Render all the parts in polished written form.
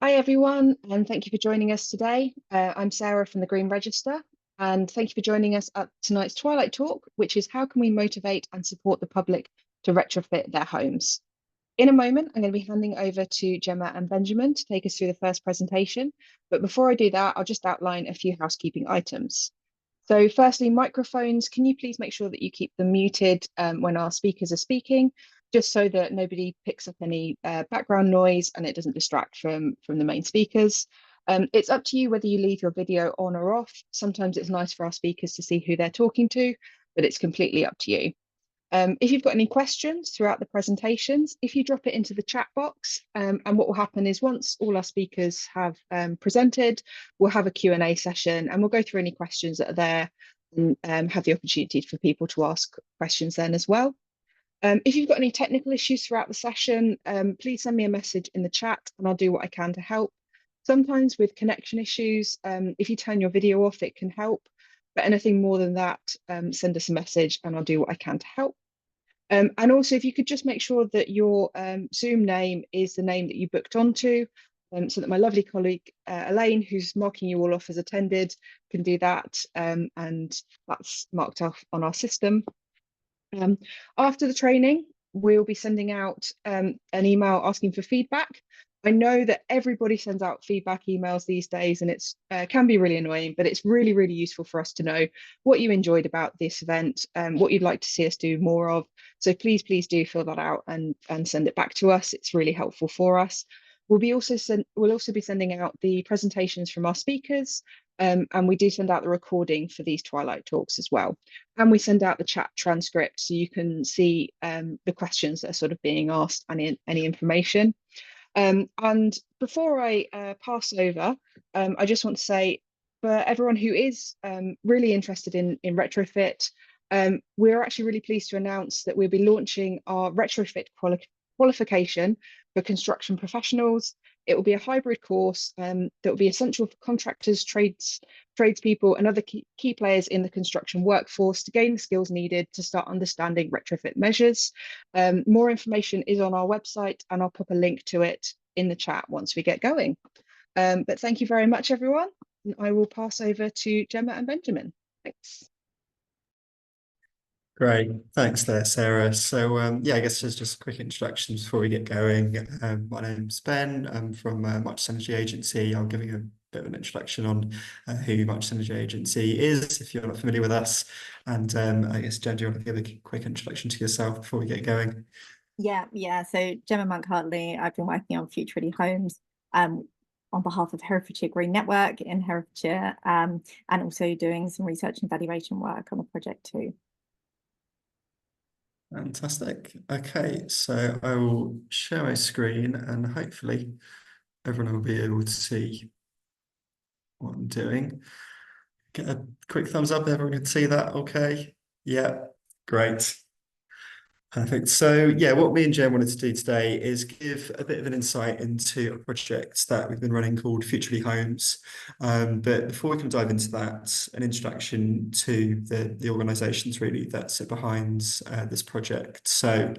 Hi, everyone, and thank you for joining us today. I'm Sarah from the Green Register, and thank you for joining us at tonight's Twilight Talk, which is how can we motivate and support the public to retrofit their homes. In a moment, I'm going to be handing over to Gemma and Benjamin to take us through the first presentation. But before I do that, I'll just outline a few housekeeping items. So firstly, microphones, can you please make sure that you keep them muted when our speakers are speaking, just so that nobody picks up any background noise and it doesn't distract from the main speakers. It's up to you whether you leave your video on or off. Sometimes it's nice for our speakers to see who they're talking to, but it's completely up to you. If you've got any questions throughout the presentations, if you drop it into the chat box, and what will happen is once all our speakers have presented, we'll have a Q&A session and we'll go through any questions that are there and have the opportunity for people to ask questions then as well. If you've got any technical issues throughout the session, please send me a message in the chat and I'll do what I can to help. Sometimes with connection issues, if you turn your video off, it can help. But anything more than that, send us a message and I'll do what I can to help. And also, if you could just make sure that your Zoom name is the name that you booked onto, so that my lovely colleague, Elaine, who's marking you all off as attended, can do that, and that's marked off on our system. After the training, we'll be sending out an email asking for feedback. I know that everybody sends out feedback emails these days, and it's can be really annoying, but it's really, really useful for us to know what you enjoyed about this event, what you'd like to see us do more of. So please do fill that out and send it back to us. It's really helpful for us. We'll also be sending out the presentations from our speakers, and we do send out the recording for these Twilight Talks as well. And we send out the chat transcript so you can see the questions that are sort of being asked and any information. And before I pass over, I just want to say, for everyone who is really interested in retrofit, we're actually really pleased to announce that we'll be launching our retrofit qualification for construction professionals. It will be a hybrid course that will be essential for contractors, tradespeople, and other key players in the construction workforce to gain the skills needed to start understanding retrofit measures. More information is on our website, and I'll pop a link to it in the chat once we get going. But thank you very much, everyone. And I will pass over to Gemma and Benjamin. Thanks. Great, thanks there, Sarah. So yeah, I guess just a quick introduction before we get going. My name's Ben. I'm from Much Energy Agency. I'll give you a bit of an introduction on who Much Energy Agency is, if you're not familiar with us. And I guess, Jen, do you want to give a quick introduction to yourself before we get going? Yeah. So Gemma Monk-Hartley, I've been working on future ready homes on behalf of Herefordshire Green Network in Herefordshire, and also doing some research and evaluation work on the project too. Fantastic. Okay, so I will share my screen and hopefully everyone will be able to see what I'm doing. Get a quick thumbs up, everyone can see that, okay? Yeah, great. Perfect. So yeah, what me and Jen wanted to do today is give a bit of an insight into a project that we've been running called Futurely Homes. But before we can dive into that, an introduction to the organisations really that sit behind this project. So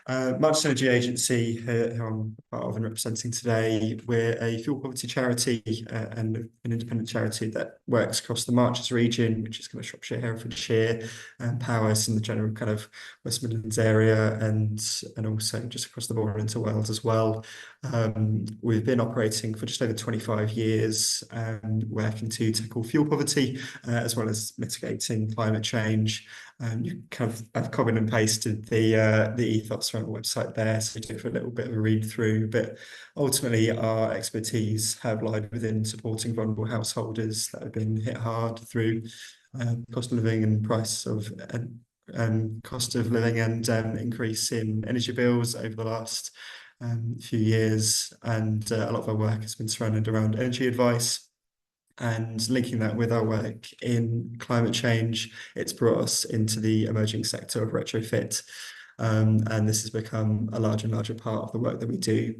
Much Energy Agency, who I'm part of and representing today, we're a fuel poverty charity and an independent charity that works across the Marches region, which is kind of Shropshire, Herefordshire, and Powys in the general kind of West Midlands area, and also just across the border into Wales as well. We've been operating for just over 25 years, working to tackle fuel poverty as well as mitigating climate change. You kind of have copied and pasted the ethos from the website there, so you do for a little bit of a read through. But ultimately, our expertise have lied within supporting vulnerable householders that have been hit hard through cost of living and price of cost of living and increase in energy bills over the last few years. And a lot of our work has been surrounded around energy advice. And linking that with our work in climate change, it's brought us into the emerging sector of retrofit. And this has become a larger and larger part of the work that we do.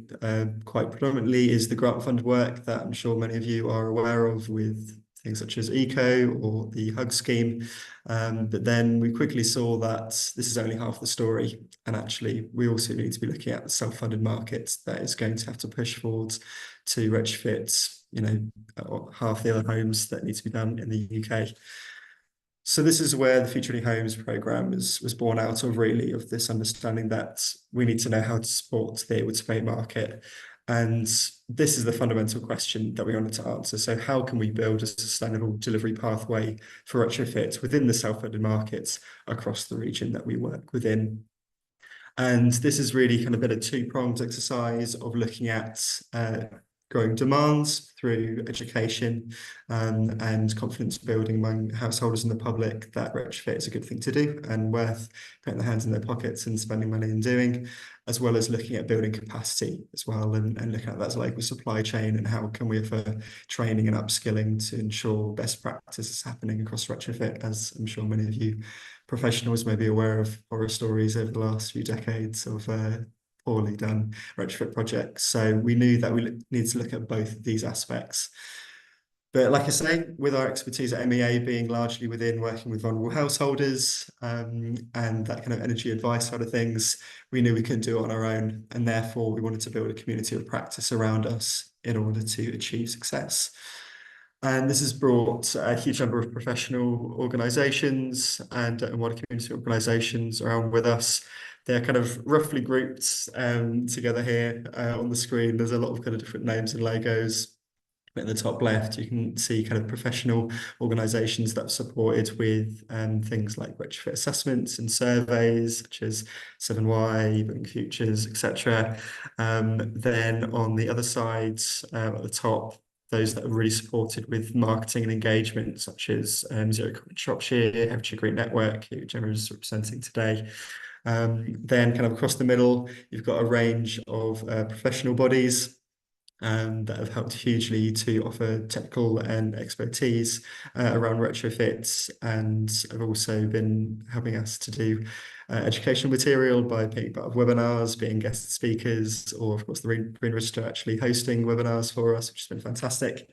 Quite predominantly is the grant fund work that I'm sure many of you are aware of, with things such as eco or the hug scheme. But then we quickly saw that this is only half the story, and actually we also need to be looking at the self-funded market that is going to have to push forwards to retrofit, half the other homes that need to be done in the UK. So this is where the Future Ready Homes programme was born out of, really, of this understanding that we need to know how to support the able to pay market. And this is the fundamental question that we wanted to answer. So how can we build a sustainable delivery pathway for retrofit within the self-funded markets across the region that we work within? And this is really kind of been a two-pronged exercise of looking at growing demands through education and confidence building among householders and the public that retrofit is a good thing to do and worth putting their hands in their pockets and spending money in doing, as well as looking at building capacity as well, and looking at that as local supply chain and how can we offer training and upskilling to ensure best practice is happening across retrofit, as I'm sure many of you professionals may be aware of horror stories over the last few decades of poorly done retrofit projects. So we knew that we need to look at both of these aspects. But like I say, with our expertise at MEA being largely within working with vulnerable householders and that kind of energy advice side of things, we knew we couldn't do it on our own. And therefore, we wanted to build a community of practice around us in order to achieve success. And this has brought a huge number of professional organisations and wider community organisations around with us. They're kind of roughly grouped together here on the screen. There's a lot of kind of different names and logos. At the top left, you can see kind of professional organisations that are supported with things like retrofit assessments and surveys, such as 7Y, Building Futures, etc. Then on the other side, at the top, those that are really supported with marketing and engagement, such as Zero Carbon Shropshire, Herefordshire Green Network, who Gemma is representing today. Then kind of across the middle, you've got a range of professional bodies that have helped hugely to offer technical and expertise around retrofits, and have also been helping us to do educational material by being part of webinars, being guest speakers, or of course the Green Register actually hosting webinars for us, which has been fantastic.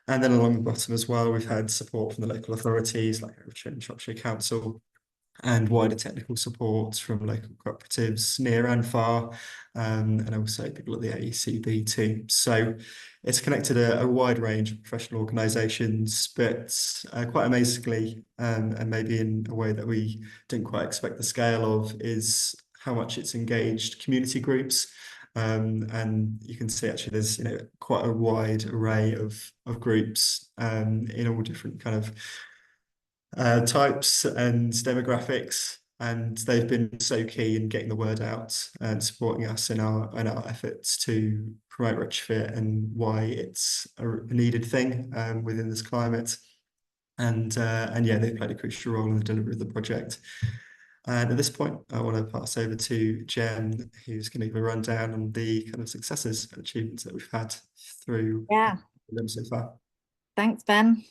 And then along the bottom as well, we've had support from the local authorities like Herefordshire and Shropshire Council, and wider technical support from local cooperatives near and far, and also people at the AECB too. So it's connected a wide range of professional organisations, but quite amazingly, and maybe in a way that we didn't quite expect the scale of, is how much it's engaged community groups. And you can see actually there's quite a wide array of groups in all different kind of types and demographics, and they've been so key in getting the word out and supporting us in our efforts to promote retrofit and why it's a needed thing within this climate. And yeah, they've played a crucial role in the delivery of the project. And at this point, I want to pass over to Jen, who's going to give a rundown on the kind of successes and achievements that we've had through them so far. Thanks, Ben.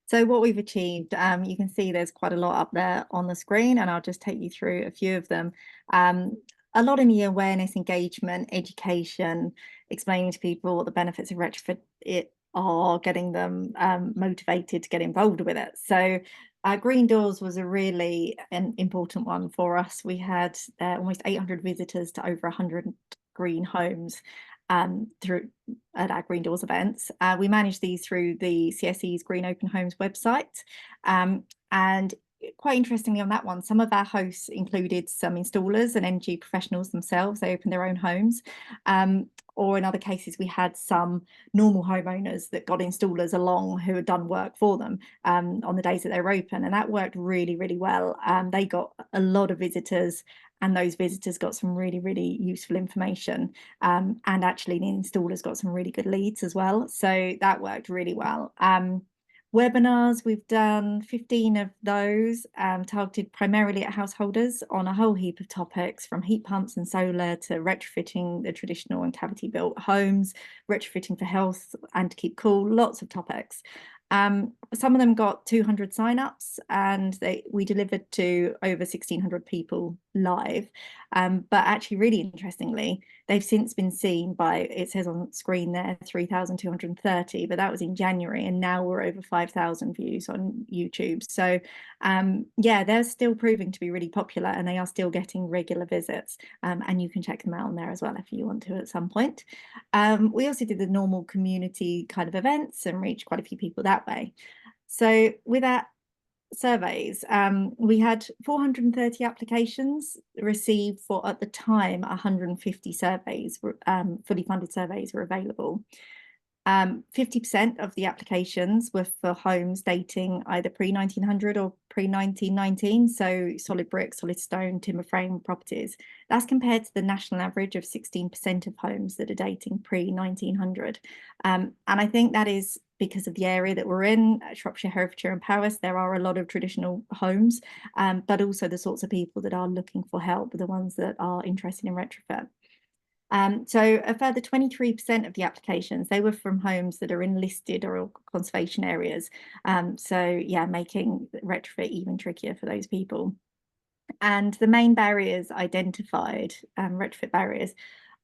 So what we've achieved, you can see there's quite a lot up there on the screen, and I'll just take you through a few of them. A lot in the awareness, engagement, education, explaining to people what the benefits of retrofit are, getting them motivated to get involved with it. So Green Doors was a really an important one for us. We had almost 800 visitors to over 100 green homes through at our Green Doors events. We manage these through the CSE's Green Open Homes website. And quite interestingly on that one, some of our hosts included some installers and energy professionals themselves. They opened their own homes. Or in other cases, we had some normal homeowners that got installers along who had done work for them on the days that they were open. And that worked really, really well. They got a lot of visitors, and those visitors got some really, really useful information. And actually the installers got some really good leads as well. So that worked really well. Webinars, we've done 15 of those, targeted primarily at householders on a whole heap of topics, from heat pumps and solar to retrofitting the traditional and cavity built homes, retrofitting for health and to keep cool, lots of topics. Some of them got 200 sign-ups, and we delivered to over 1,600 people live. But actually, really interestingly, they've since been seen by, it says on screen there, 3,230, but that was in January, and now we're over 5,000 views on YouTube. So yeah, they're still proving to be really popular, and they are still getting regular visits, and you can check them out on there as well if you want to at some point. We also did the normal community kind of events and reached quite a few people that way. So with that surveys, we had 430 applications received for, at the time, 150 surveys, fully funded surveys were available. 50% of the applications were for homes dating either pre-1900 or pre-1919, so solid brick, solid stone, timber frame properties. That's compared to the national average of 16% of homes that are dating pre-1900. And I think that is because of the area that we're in, Shropshire, Herefordshire and Powys. There are a lot of traditional homes, but also the sorts of people that are looking for help, the ones that are interested in retrofit. So a further 23% of the applications, they were from homes that are in listed or conservation areas. So yeah, making retrofit even trickier for those people. And the main barriers identified, retrofit barriers,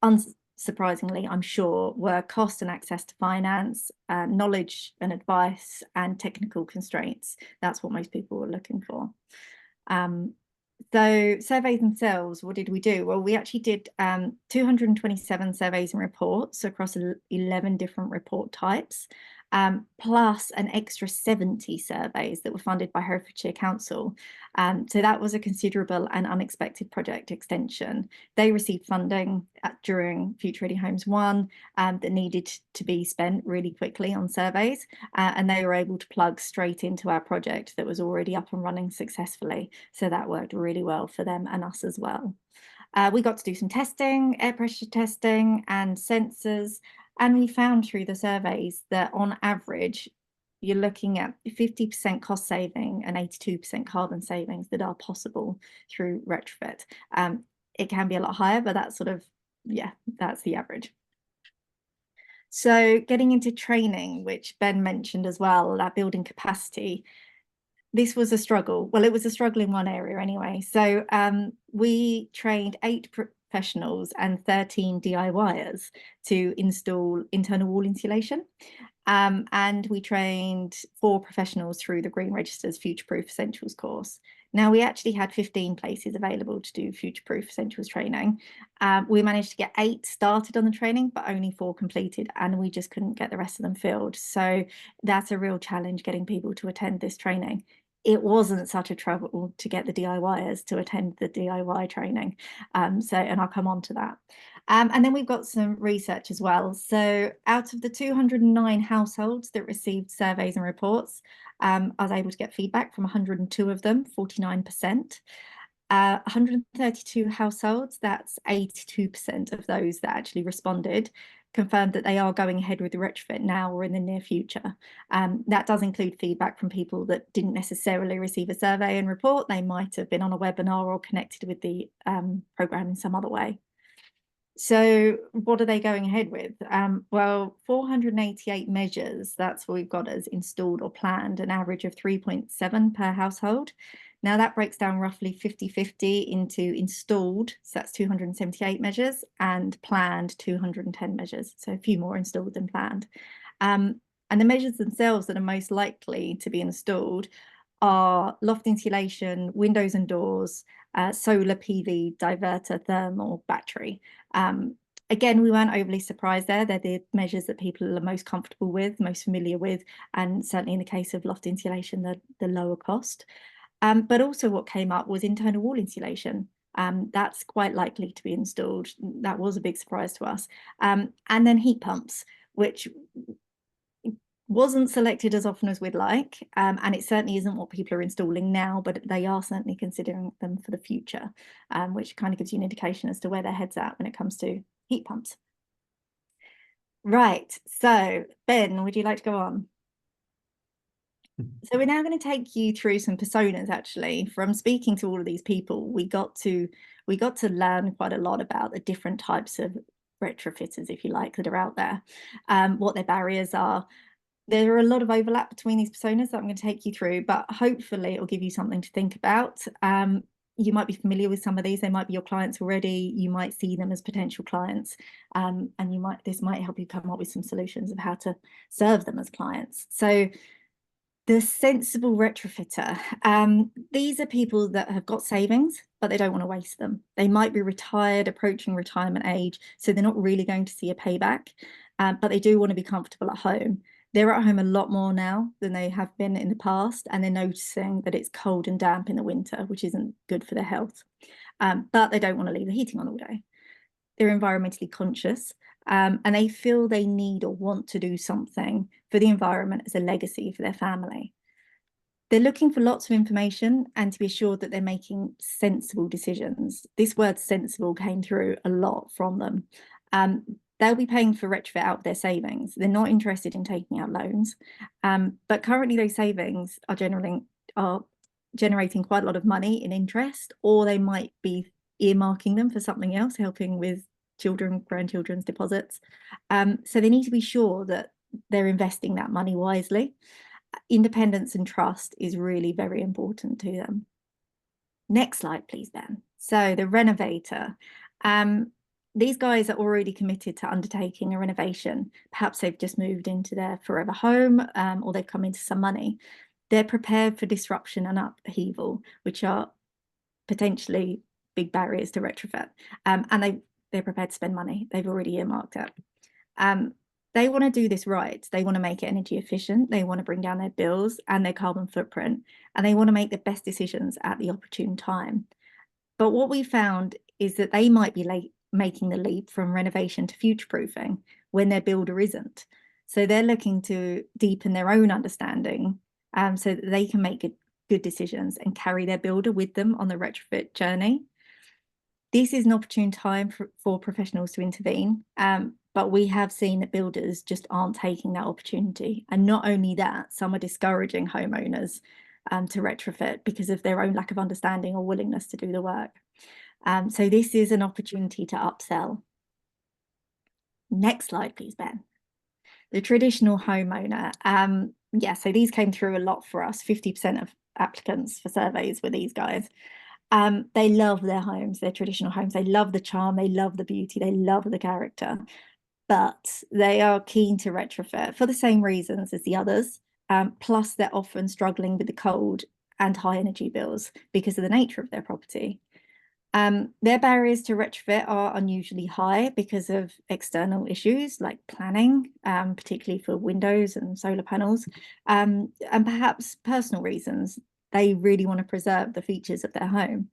unsurprisingly, I'm sure, were cost and access to finance, knowledge and advice, and technical constraints. That's what most people were looking for. So surveys themselves, what did we do? Well, we actually did 227 surveys and reports across 11 different report types, plus an extra 70 surveys that were funded by Herefordshire Council. So that was a considerable and unexpected project extension. They received funding during Future Ready Homes 1 that needed to be spent really quickly on surveys, and they were able to plug straight into our project that was already up and running successfully. So that worked really well for them and us as well. We got to do some testing, air pressure testing and sensors, and we found through the surveys that on average, you're looking at 50% cost saving and 82% carbon savings that are possible through retrofit. It can be a lot higher, but that's sort of, yeah, that's the average. So getting into training, which Ben mentioned as well, that building capacity, this was a struggle. Well, it was a struggle in one area anyway. So we trained 8 professionals and 13 DIYers to install internal wall insulation. And we trained 4 professionals through the Green Register's Future-Proof Essentials course. Now, we actually had 15 places available to do Future-Proof Essentials training. We managed to get 8 started on the training, but only 4 completed, and we just couldn't get the rest of them filled. So that's a real challenge, getting people to attend this training. It wasn't such a trouble to get the DIYers to attend the DIY training. And I'll come on to that. And then we've got some research as well. So out of the 209 households that received surveys and reports, I was able to get feedback from 102 of them, 49%. 132 households, that's 82% of those that actually responded, confirmed that they are going ahead with the retrofit now or in the near future. That does include feedback from people that didn't necessarily receive a survey and report. They might have been on a webinar or connected with the programme in some other way. So what are they going ahead with? Well, 488 measures, that's what we've got as installed or planned, an average of 3.7 per household. Now that breaks down roughly 50-50 into installed, so that's 278 measures, and planned 210 measures, so a few more installed than planned. And the measures themselves that are most likely to be installed are loft insulation, windows and doors, solar PV, diverter, thermal, battery. Again, we weren't overly surprised there. They're the measures that people are most comfortable with, most familiar with, and certainly in the case of loft insulation, the lower cost. But also what came up was internal wall insulation. That's quite likely to be installed. That was a big surprise to us. And then heat pumps, which wasn't selected as often as we'd like, and it certainly isn't what people are installing now, but they are certainly considering them for the future, which kind of gives you an indication as to where their head's at when it comes to heat pumps. Right, so Ben, would you like to go on? So we're now going to take you through some personas. Actually, from speaking to all of these people, we got to learn quite a lot about the different types of retrofitters, if you like, that are out there, what their barriers are. There are a lot of overlap between these personas that I'm going to take you through, but hopefully it'll give you something to think about. you might be familiar with some of these. They might be your clients already. You might see them as potential clients, and this might help you come up with some solutions of how to serve them as clients. So the sensible retrofitter, these are people that have got savings, but they don't want to waste them. They might be retired, approaching retirement age, so they're not really going to see a payback, but they do want to be comfortable at home. They're at home a lot more now than they have been in the past, and they're noticing that it's cold and damp in the winter, which isn't good for their health. But they don't want to leave the heating on all day. They're environmentally conscious, and they feel they need or want to do something for the environment as a legacy for their family. They're looking for lots of information and to be assured that they're making sensible decisions. This word sensible came through a lot from them. They'll be paying for retrofit out of their savings. They're not interested in taking out loans, but currently those savings are generating quite a lot of money in interest, or they might be earmarking them for something else, helping with children, grandchildren's deposits. So they need to be sure that they're investing that money wisely. Independence and trust is really very important to them. Next slide, please, Ben. So the renovator. These guys are already committed to undertaking a renovation. Perhaps they've just moved into their forever home, or they've come into some money. They're prepared for disruption and upheaval, which are potentially big barriers to retrofit. And they're prepared to spend money. They've already earmarked it. They want to do this right. They want to make it energy efficient. They want to bring down their bills and their carbon footprint, and they want to make the best decisions at the opportune time. But what we found is that they might be making the leap from renovation to future-proofing when their builder isn't. So they're looking to deepen their own understanding, so that they can make good decisions and carry their builder with them on the retrofit journey. This is an opportune time for professionals to intervene, but we have seen that builders just aren't taking that opportunity. And not only that, some are discouraging homeowners to retrofit because of their own lack of understanding or willingness to do the work. So this is an opportunity to upsell. Next slide, please, Ben. The traditional homeowner. So these came through a lot for us. 50% of applicants for surveys were these guys. They love their homes, their traditional homes. They love the charm, they love the beauty, they love the character, but they are keen to retrofit for the same reasons as the others. Plus they're often struggling with the cold and high energy bills because of the nature of their property. Their barriers to retrofit are unusually high because of external issues like planning, particularly for windows and solar panels, and perhaps personal reasons. They really want to preserve the features of their home.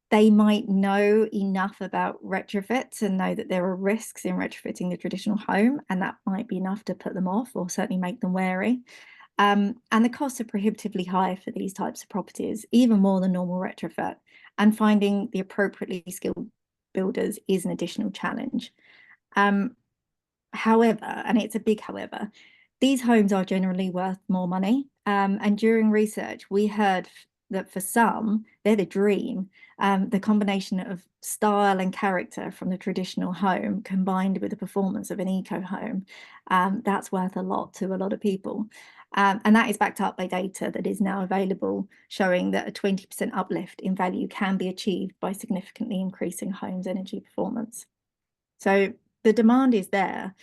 They might know enough about retrofit to know that there are risks in retrofitting the traditional home, and that might be enough to put them off or certainly make them wary. And the costs are prohibitively high for these types of properties, even more than normal retrofit. And finding the appropriately skilled builders is an additional challenge. However, and it's a big however, these homes are generally worth more money. And during research, we heard that for some, they're the dream. The combination of style and character from the traditional home combined with the performance of an eco home, that's worth a lot to a lot of people. And that is backed up by data that is now available, showing that a 20% uplift in value can be achieved by significantly increasing homes' energy performance. So the demand is there.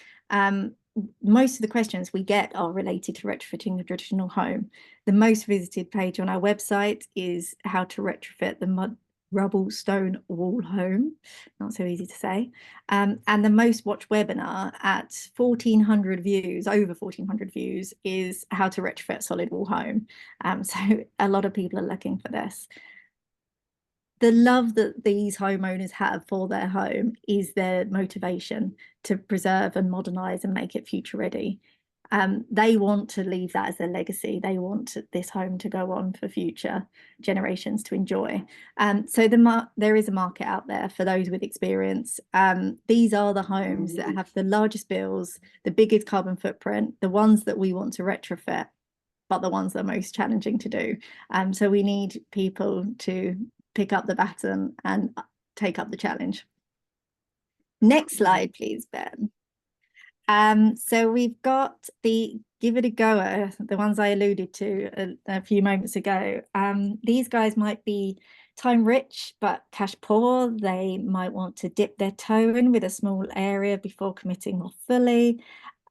Most of the questions we get are related to retrofitting the traditional home. The most visited page on our website is how to retrofit the mud, rubble, stone wall home. Not so easy to say. And the most watched webinar at 1,400 views, over 1,400 views, is how to retrofit solid wall home. So a lot of people are looking for this. The love that these homeowners have for their home is their motivation to preserve and modernise and make it future ready. They want to leave that as their legacy. They want this home to go on for future generations to enjoy. So there is a market out there for those with experience. These are the homes that have the largest bills, the biggest carbon footprint, the ones that we want to retrofit, but the ones that are most challenging to do. So we need people to pick up the baton and take up the challenge. Next slide, please, Ben. So we've got the give it a goer, the ones I alluded to a few moments ago. These guys might be time rich but cash poor. They might want to dip their toe in with a small area before committing more fully.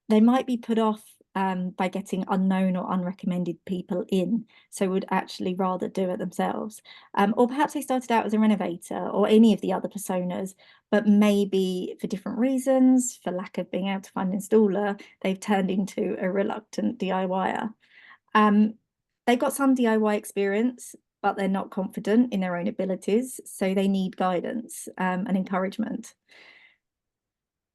They might be put off by getting unknown or unrecommended people in, so would actually rather do it themselves. Or perhaps they started out as a renovator or any of the other personas, but maybe for different reasons, for lack of being able to find an installer, they've turned into a reluctant DIYer. They've got some DIY experience, but they're not confident in their own abilities, so they need guidance and encouragement.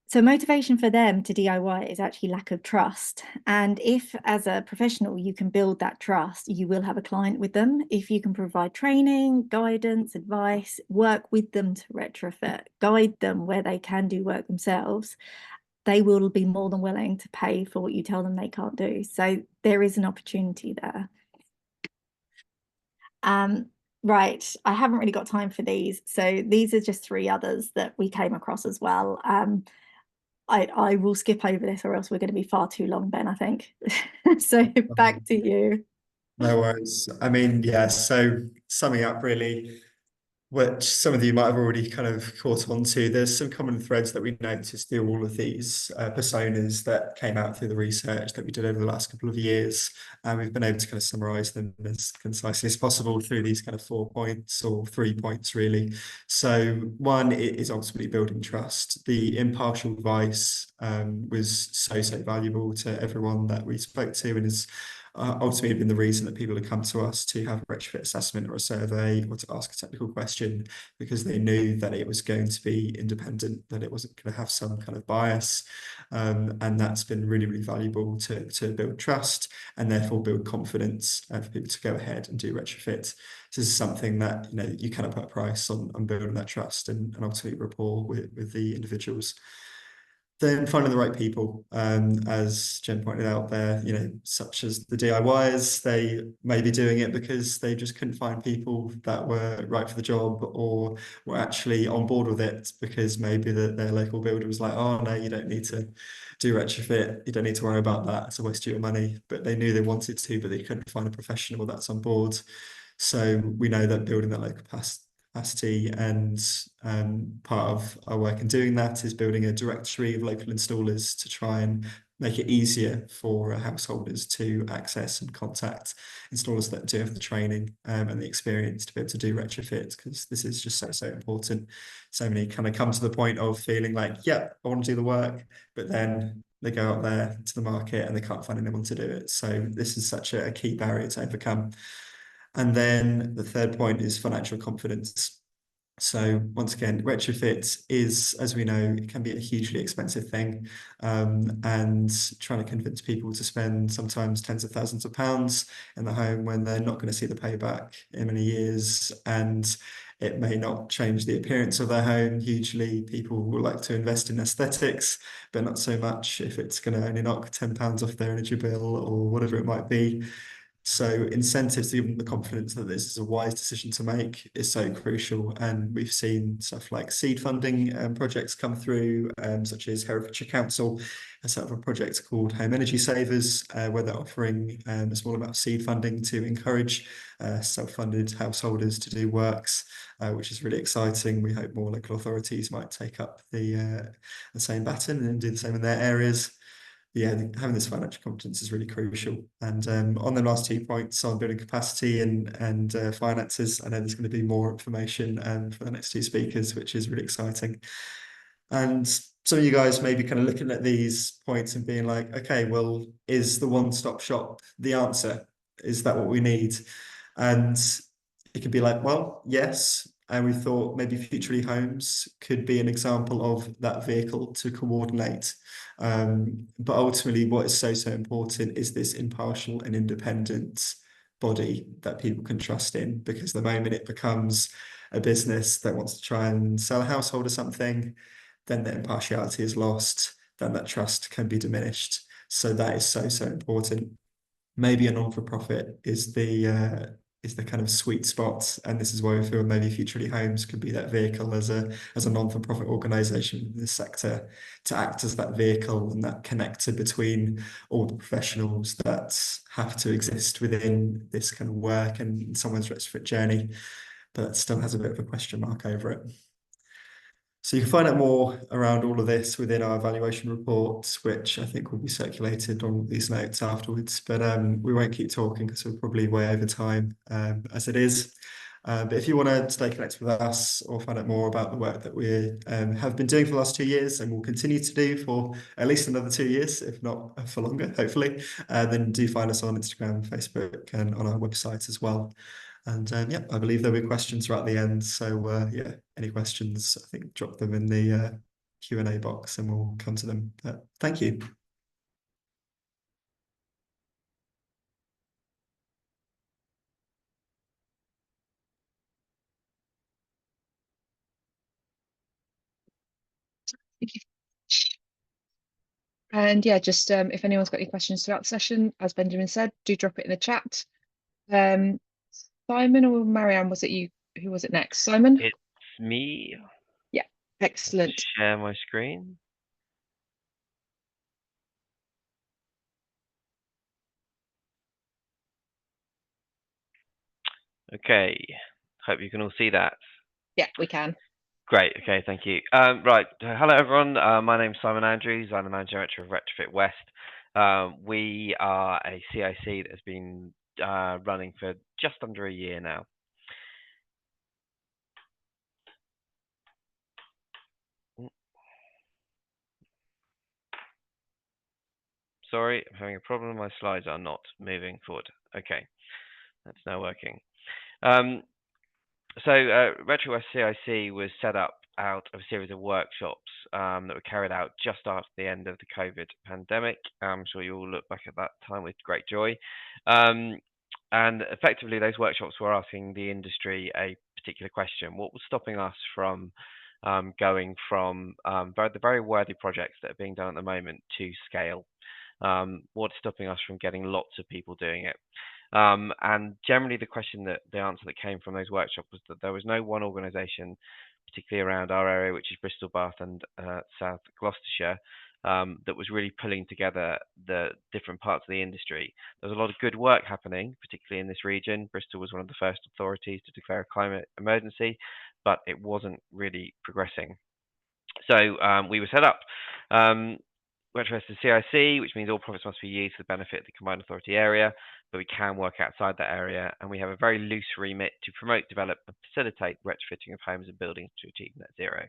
So motivation for them to DIY is actually lack of trust. And if, as a professional, you can build that trust, you will have a client with them. If you can provide training, guidance, advice, work with them to retrofit, guide them where they can do work themselves, they will be more than willing to pay for what you tell them they can't do. So there is an opportunity there. Right, I haven't really got time for these. So these are just 3 others that we came across as well. I will skip over this or else we're going to be far too long, Ben, I think. So back to you. No worries. I mean, yeah, so summing up really, which some of you might have already kind of caught on to, there's some common threads that we noticed through all of these personas that came out through the research that we did over the last couple of years. And we've been able to kind of summarize them as concisely as possible through these kind of 4 points or 3 points, really. So one is ultimately building trust. The impartial advice was so valuable to everyone that we spoke to, and is ultimately been the reason that people have come to us to have a retrofit assessment or a survey or to ask a technical question, because they knew that it was going to be independent, that it wasn't going to have some kind of bias, and that's been really valuable to build trust and therefore build confidence for people to go ahead and do retrofit. So this is something that you cannot put a price on building that trust and ultimately rapport with the individuals. Then finding the right people, as Jen pointed out there, such as the DIYers, they may be doing it because they just couldn't find people that were right for the job, or were actually on board with it because maybe their local builder was like, oh no, you don't need to do retrofit, you don't need to worry about that, it's a waste of your money. But they knew they wanted to, but they couldn't find a professional that's on board. So we know that building that local capacity, and part of our work in doing that is building a directory of local installers to try and make it easier for householders to access and contact installers that do have the training and the experience to be able to do retrofit, because this is just so important. So many kind of come to the point of feeling like, yeah, I want to do the work, but then they go out there to the market and they can't find anyone to do it. So this is such a key barrier to overcome. And then the third point is financial confidence. So once again, retrofit is, as we know, it can be a hugely expensive thing, and trying to convince people to spend sometimes tens of thousands of pounds in the home when they're not going to see the payback in many years, and it may not change the appearance of their home hugely. People will like to invest in aesthetics, but not so much if it's going to only knock £10 off their energy bill or whatever it might be. So incentives to give them the confidence that this is a wise decision to make is so crucial. And we've seen stuff like seed funding projects come through, such as Herefordshire Council has set up a project called Home Energy Savers, where they're offering a small amount of seed funding to encourage self-funded householders to do works, which is really exciting. We hope more local authorities might take up the same baton and do the same in their areas. Yeah, having this financial competence is really crucial. And on the last 2 points on building capacity and finances, I know there's going to be more information for the next 2 speakers, which is really exciting. And some of you guys may be kind of looking at these points and being like, okay, well, is the one-stop shop the answer? Is that what we need? And it could be like, well, yes. And we thought maybe Futurely Homes could be an example of that vehicle to coordinate. But ultimately, what is so important is this impartial and independent body that people can trust in, because the moment it becomes a business that wants to try and sell a household or something, then the impartiality is lost, then that trust can be diminished. So that is so important. Maybe a non-for-profit is the kind of sweet spot, and this is why we feel maybe Futurely Homes could be that vehicle as a non-for-profit organisation in this sector, to act as that vehicle and that connector between all the professionals that have to exist within this kind of work and someone's retrofit journey. but still has a bit of a question mark over it. So you can find out more around all of this within our evaluation reports, which I think will be circulated on these notes afterwards. But we won't keep talking because we're probably way over time as it is. But if you want to stay connected with us or find out more about the work that we have been doing for the last 2 years and will continue to do for at least another 2 years, if not for longer, hopefully, then do find us on Instagram, Facebook, and on our website as well. And yeah, I believe there'll be questions right at the end. So yeah, any questions, I think drop them in the Q&A box and we'll come to them. Thank you. Thank you. And yeah, just if anyone's got any questions throughout the session, as Benjamin said, do drop it in the chat. Simon or Marianne, was it you? Who was it next? Simon? It's me. Yeah, excellent. Share my screen. Okay, hope you can all see that. Yeah, we can. Great. Okay, thank you. Right. Hello, everyone. My name's Simon Andrews. I'm the Managing Director of Retrofit West. We are a CIC that has been running for just under a year now. Sorry, I'm having a problem. My slides are not moving forward. Okay, that's now working. So Retro West CIC was set up out of a series of workshops that were carried out just after the end of the COVID pandemic. I'm sure you all look back at that time with great joy. And effectively, those workshops were asking the industry a particular question: what was stopping us from going from the very worthy projects that are being done at the moment to scale? What's stopping us from getting lots of people doing it? And generally, the answer that came from those workshops was that there was no one organisation, particularly around our area, which is Bristol, Bath, and South Gloucestershire, that was really pulling together the different parts of the industry. There was a lot of good work happening, particularly in this region. Bristol was one of the first authorities to declare a climate emergency, but it wasn't really progressing. So we were set up. Retrofit is CIC, which means all profits must be used for the benefit of the combined authority area, but we can work outside that area, and we have a very loose remit to promote, develop, and facilitate retrofitting of homes and buildings to achieve net zero.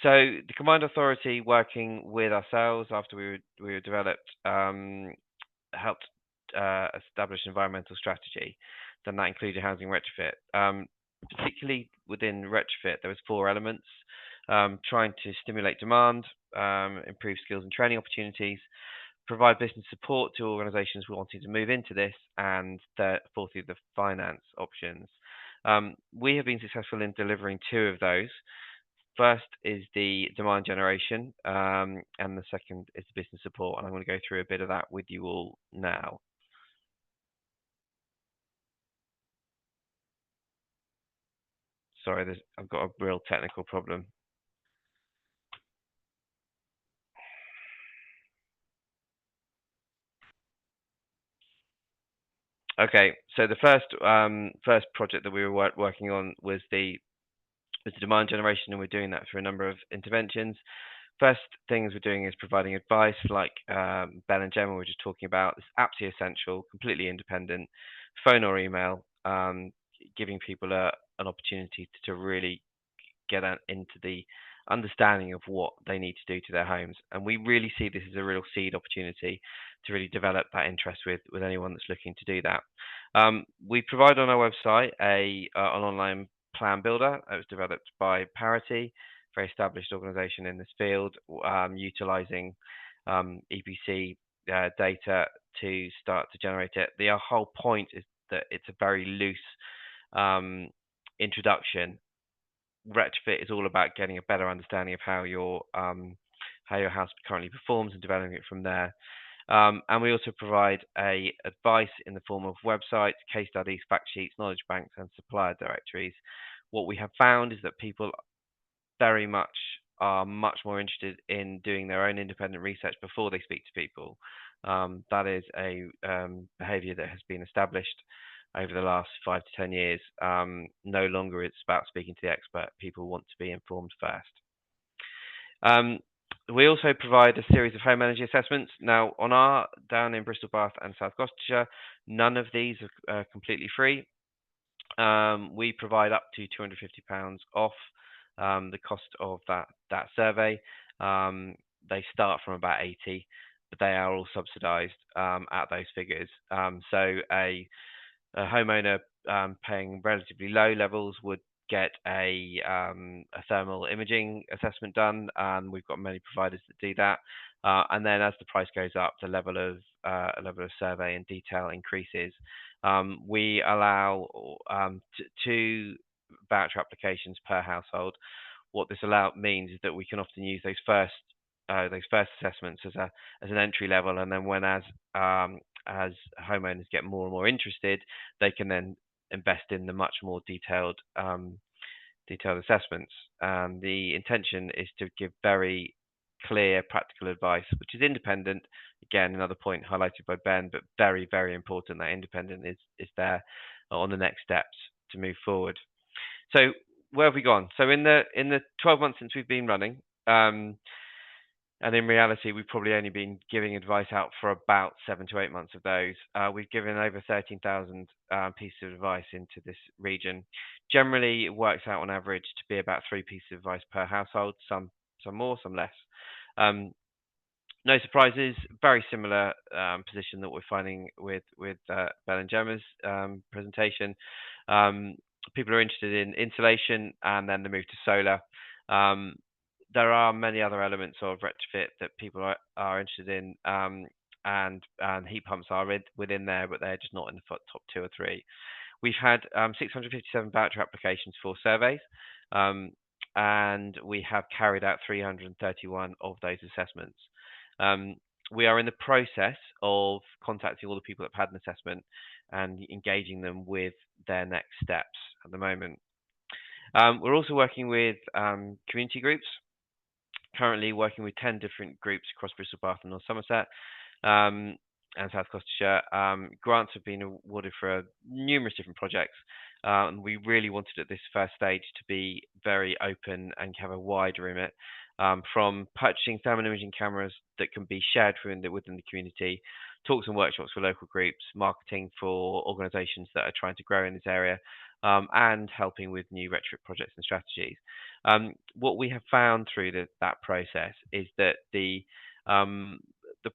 So the combined authority, working with ourselves after we were developed, helped establish an environmental strategy. Then that included housing retrofit. Particularly within retrofit, there was 4 elements. Trying to stimulate demand, improve skills and training opportunities, provide business support to organisations wanting to move into this, and fourthly, the finance options. We have been successful in delivering 2 of those. First is the demand generation, and the second is the business support, and I'm going to go through a bit of that with you all now. Sorry, I've got a real technical problem. Okay, so the first project that we were working on was the demand generation, and we're doing that through a number of interventions. First things we're doing is providing advice, like Ben and Gemma were just talking about. It's absolutely essential, completely independent, phone or email, giving people an opportunity to really get into the understanding of what they need to do to their homes. And we really see this as a real seed opportunity to really develop that interest with anyone that's looking to do that. We provide on our website an online plan builder that was developed by Parity, a very established organisation in this field, utilising EPC data to start to generate it. The whole point is that it's a very loose introduction. Retrofit is all about getting a better understanding of how your house currently performs and developing it from there. And we also provide advice in the form of websites, case studies, fact sheets, knowledge banks, and supplier directories. What we have found is that people are much more interested in doing their own independent research before they speak to people. That is a behaviour that has been established. over the last 5 to 10 years. No longer it's about speaking to the expert. People want to be informed first. We also provide a series of home energy assessments. Now, down in Bristol, Bath and South Gloucestershire, none of these are completely free. We provide up to £250 off the cost of that survey. They start from about 80, but they are all subsidised at those figures. So a homeowner paying relatively low levels would get a thermal imaging assessment done, and we've got many providers that do that. And then as the price goes up, the level of survey and detail increases. We allow 2 voucher applications per household. What this means is that we can often use those first assessments as an entry level, and then as homeowners get more and more interested, they can then invest in the much more detailed assessments. The intention is to give very clear practical advice, which is independent. Again, another point highlighted by Ben, but very, very important that independent is there on the next steps to move forward. So where have we gone? So in the 12 months since we've been running, and in reality, we've probably only been giving advice out for about 7 to 8 months of those. We've given over 13,000 pieces of advice into this region. Generally, it works out on average to be about 3 pieces of advice per household, some more, some less. No surprises, very similar position that we're finding with Ben and Gemma's presentation. People are interested in insulation and then the move to solar. There are many other elements of retrofit that people are interested in, and heat pumps are within there, but they're just not in the top 2 or 3. We've had 657 voucher applications for surveys, and we have carried out 331 of those assessments. We are in the process of contacting all the people that have had an assessment and engaging them with their next steps at the moment. We're also working with community groups. Currently working with 10 different groups across Bristol, Bath and North Somerset and South Gloucestershire. Grants have been awarded for numerous different projects. And we really wanted at this first stage to be very open and have a wide remit, from purchasing thermal imaging cameras that can be shared within the community, talks and workshops for local groups, marketing for organisations that are trying to grow in this area, and helping with new retrofit projects and strategies. What we have found through that process is that the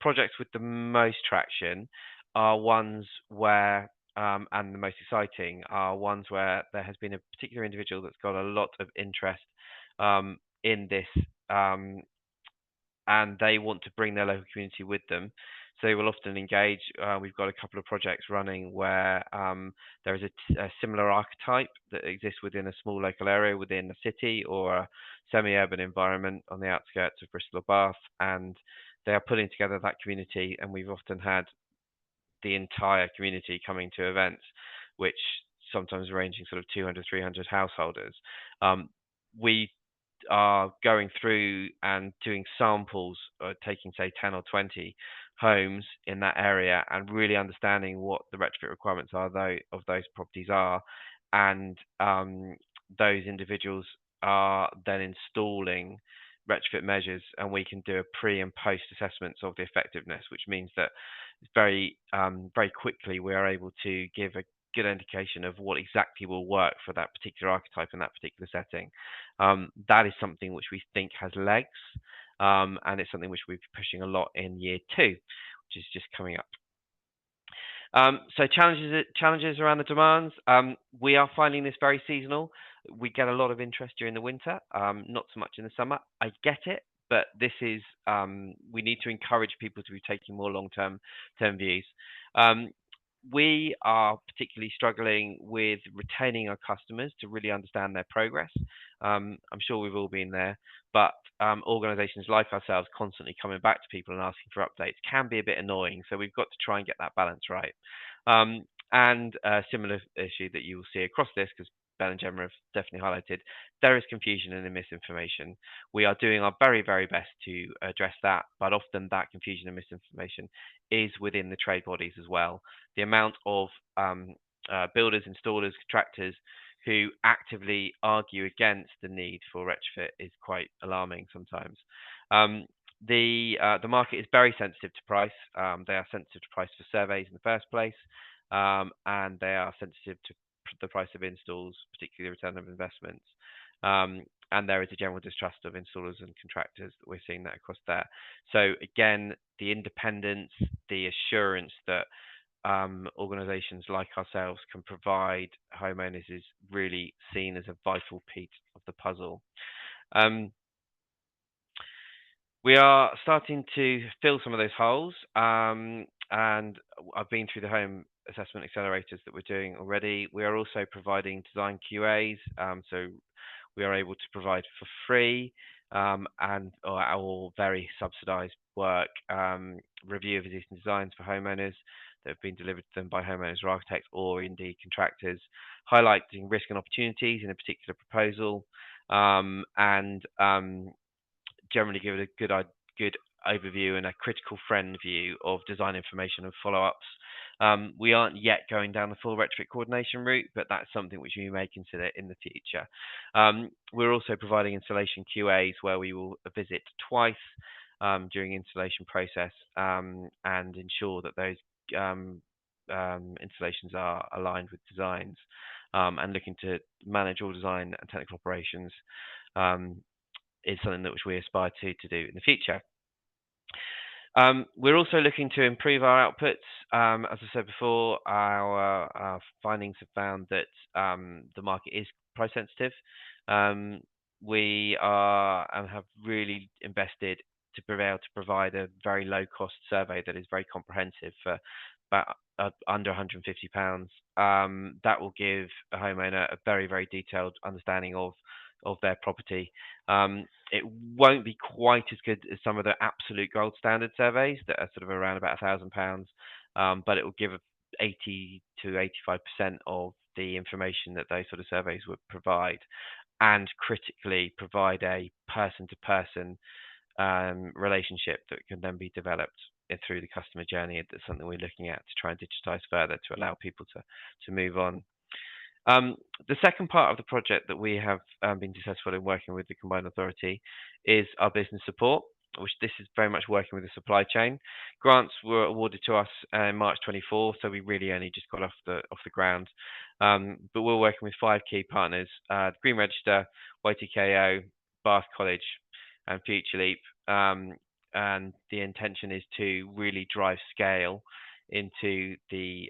projects with the most traction are ones where, and the most exciting, are ones where there has been a particular individual that's got a lot of interest in this, and they want to bring their local community with them. So they will often engage. We've got a couple of projects running where there is a similar archetype that exists within a small local area within a city or a semi-urban environment on the outskirts of Bristol or Bath, and they are putting together that community, and we've often had the entire community coming to events, which sometimes ranging sort of 200, 300 householders. We are going through and doing samples, taking say 10 or 20 homes in that area and really understanding what the retrofit requirements are of those properties are, and those individuals are then installing retrofit measures, and we can do a pre and post assessments of the effectiveness, which means that very quickly we are able to give a good indication of what exactly will work for that particular archetype in that particular setting. That is something which we think has legs, and it's something which we'll be pushing a lot in year 2, which is just coming up. So challenges around the demands. We are finding this very seasonal. We get a lot of interest during the winter, not so much in the summer. I get it, but this is we need to encourage people to be taking more long-term views. We are particularly struggling with retaining our customers to really understand their progress. I'm sure we've all been there, but organisations like ourselves constantly coming back to people and asking for updates can be a bit annoying. So we've got to try and get that balance right. And a similar issue that you will see across this, because Ben and Gemma have definitely highlighted, there is confusion and misinformation. We are doing our very, very best to address that, but often that confusion and misinformation is within the trade bodies as well. The amount of builders, installers, contractors who actively argue against the need for retrofit is quite alarming sometimes. The market is very sensitive to price. They are sensitive to price for surveys in the first place, and they are sensitive to the price of installs, particularly return of investments. And there is a general distrust of installers and contractors that we're seeing that across there. So again, the independence, the assurance that organisations like ourselves can provide homeowners is really seen as a vital piece of the puzzle. We are starting to fill some of those holes, and I've been through the home assessment accelerators that we're doing already. We are also providing design QAs, so we are able to provide for free or very subsidised work, review of existing designs for homeowners that have been delivered to them by homeowners or architects or indeed contractors, highlighting risk and opportunities in a particular proposal, and generally give it a good overview and a critical friend view of design information and follow-ups. We aren't yet going down the full retrofit coordination route, but that's something which we may consider in the future. We're also providing installation QAs where we will visit twice during installation process and ensure that those installations are aligned with designs, and looking to manage all design and technical operations is something that which we aspire to do in the future. We're also looking to improve our outputs. As I said before, our findings have found that the market is price sensitive. We are and have really invested to be able to provide a very low cost survey that is very comprehensive for about under £150. That will give a homeowner a very, very detailed understanding of their property. It won't be quite as good as some of the absolute gold standard surveys that are sort of around about £1,000, but it will give 80 to 85% of the information that those sort of surveys would provide, and critically provide a person-to-person relationship that can then be developed through the customer journey. That's something we're looking at to try and digitize further to allow people to move on. The second part of the project that we have been successful in working with the Combined Authority is our business support, which this is very much working with the supply chain. Grants were awarded to us in March 24, so we really only just got off the ground. But we're working with 5 key partners: the Green Register, YTKO, Bath College, and Future Leap. And the intention is to really drive scale into the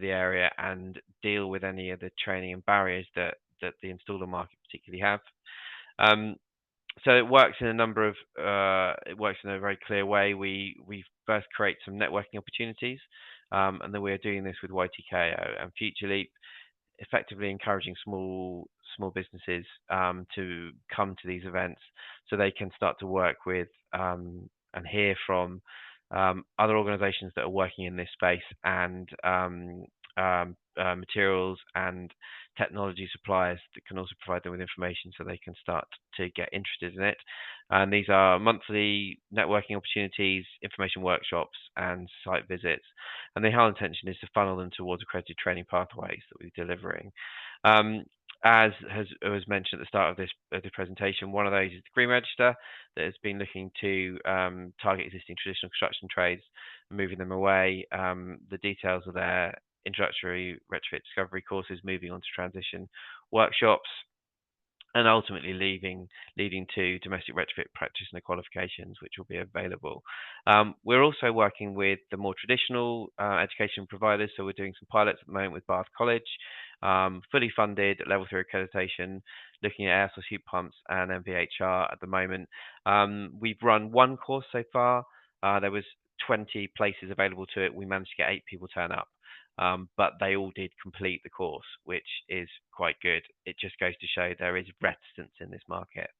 area and deal with any of the training and barriers that the installer market particularly have. So it works in a number of it works in a very clear way. We first create some networking opportunities, and then we are doing this with YTKO and Future Leap, effectively encouraging small businesses to come to these events so they can start to work with and hear from other organizations that are working in this space, and materials and technology suppliers that can also provide them with information so they can start to get interested in it. And these are monthly networking opportunities, information workshops, and site visits. And the whole intention is to funnel them towards accredited training pathways that we're delivering. As was mentioned at the start of this presentation, one of those is the Green Register that has been looking to target existing traditional construction trades and moving them away. The details are there: introductory retrofit discovery courses, moving on to transition workshops, and ultimately leading to domestic retrofit practitioner qualifications, which will be available. We're also working with the more traditional education providers, so we're doing some pilots at the moment with Bath College, fully funded level 3 accreditation, looking at air source heat pumps and MVHR at the moment. We've run one course so far. There was 20 places available to it. We managed to get 8 people turn up. But they all did complete the course, which is quite good. It just goes to show there is reticence in this market.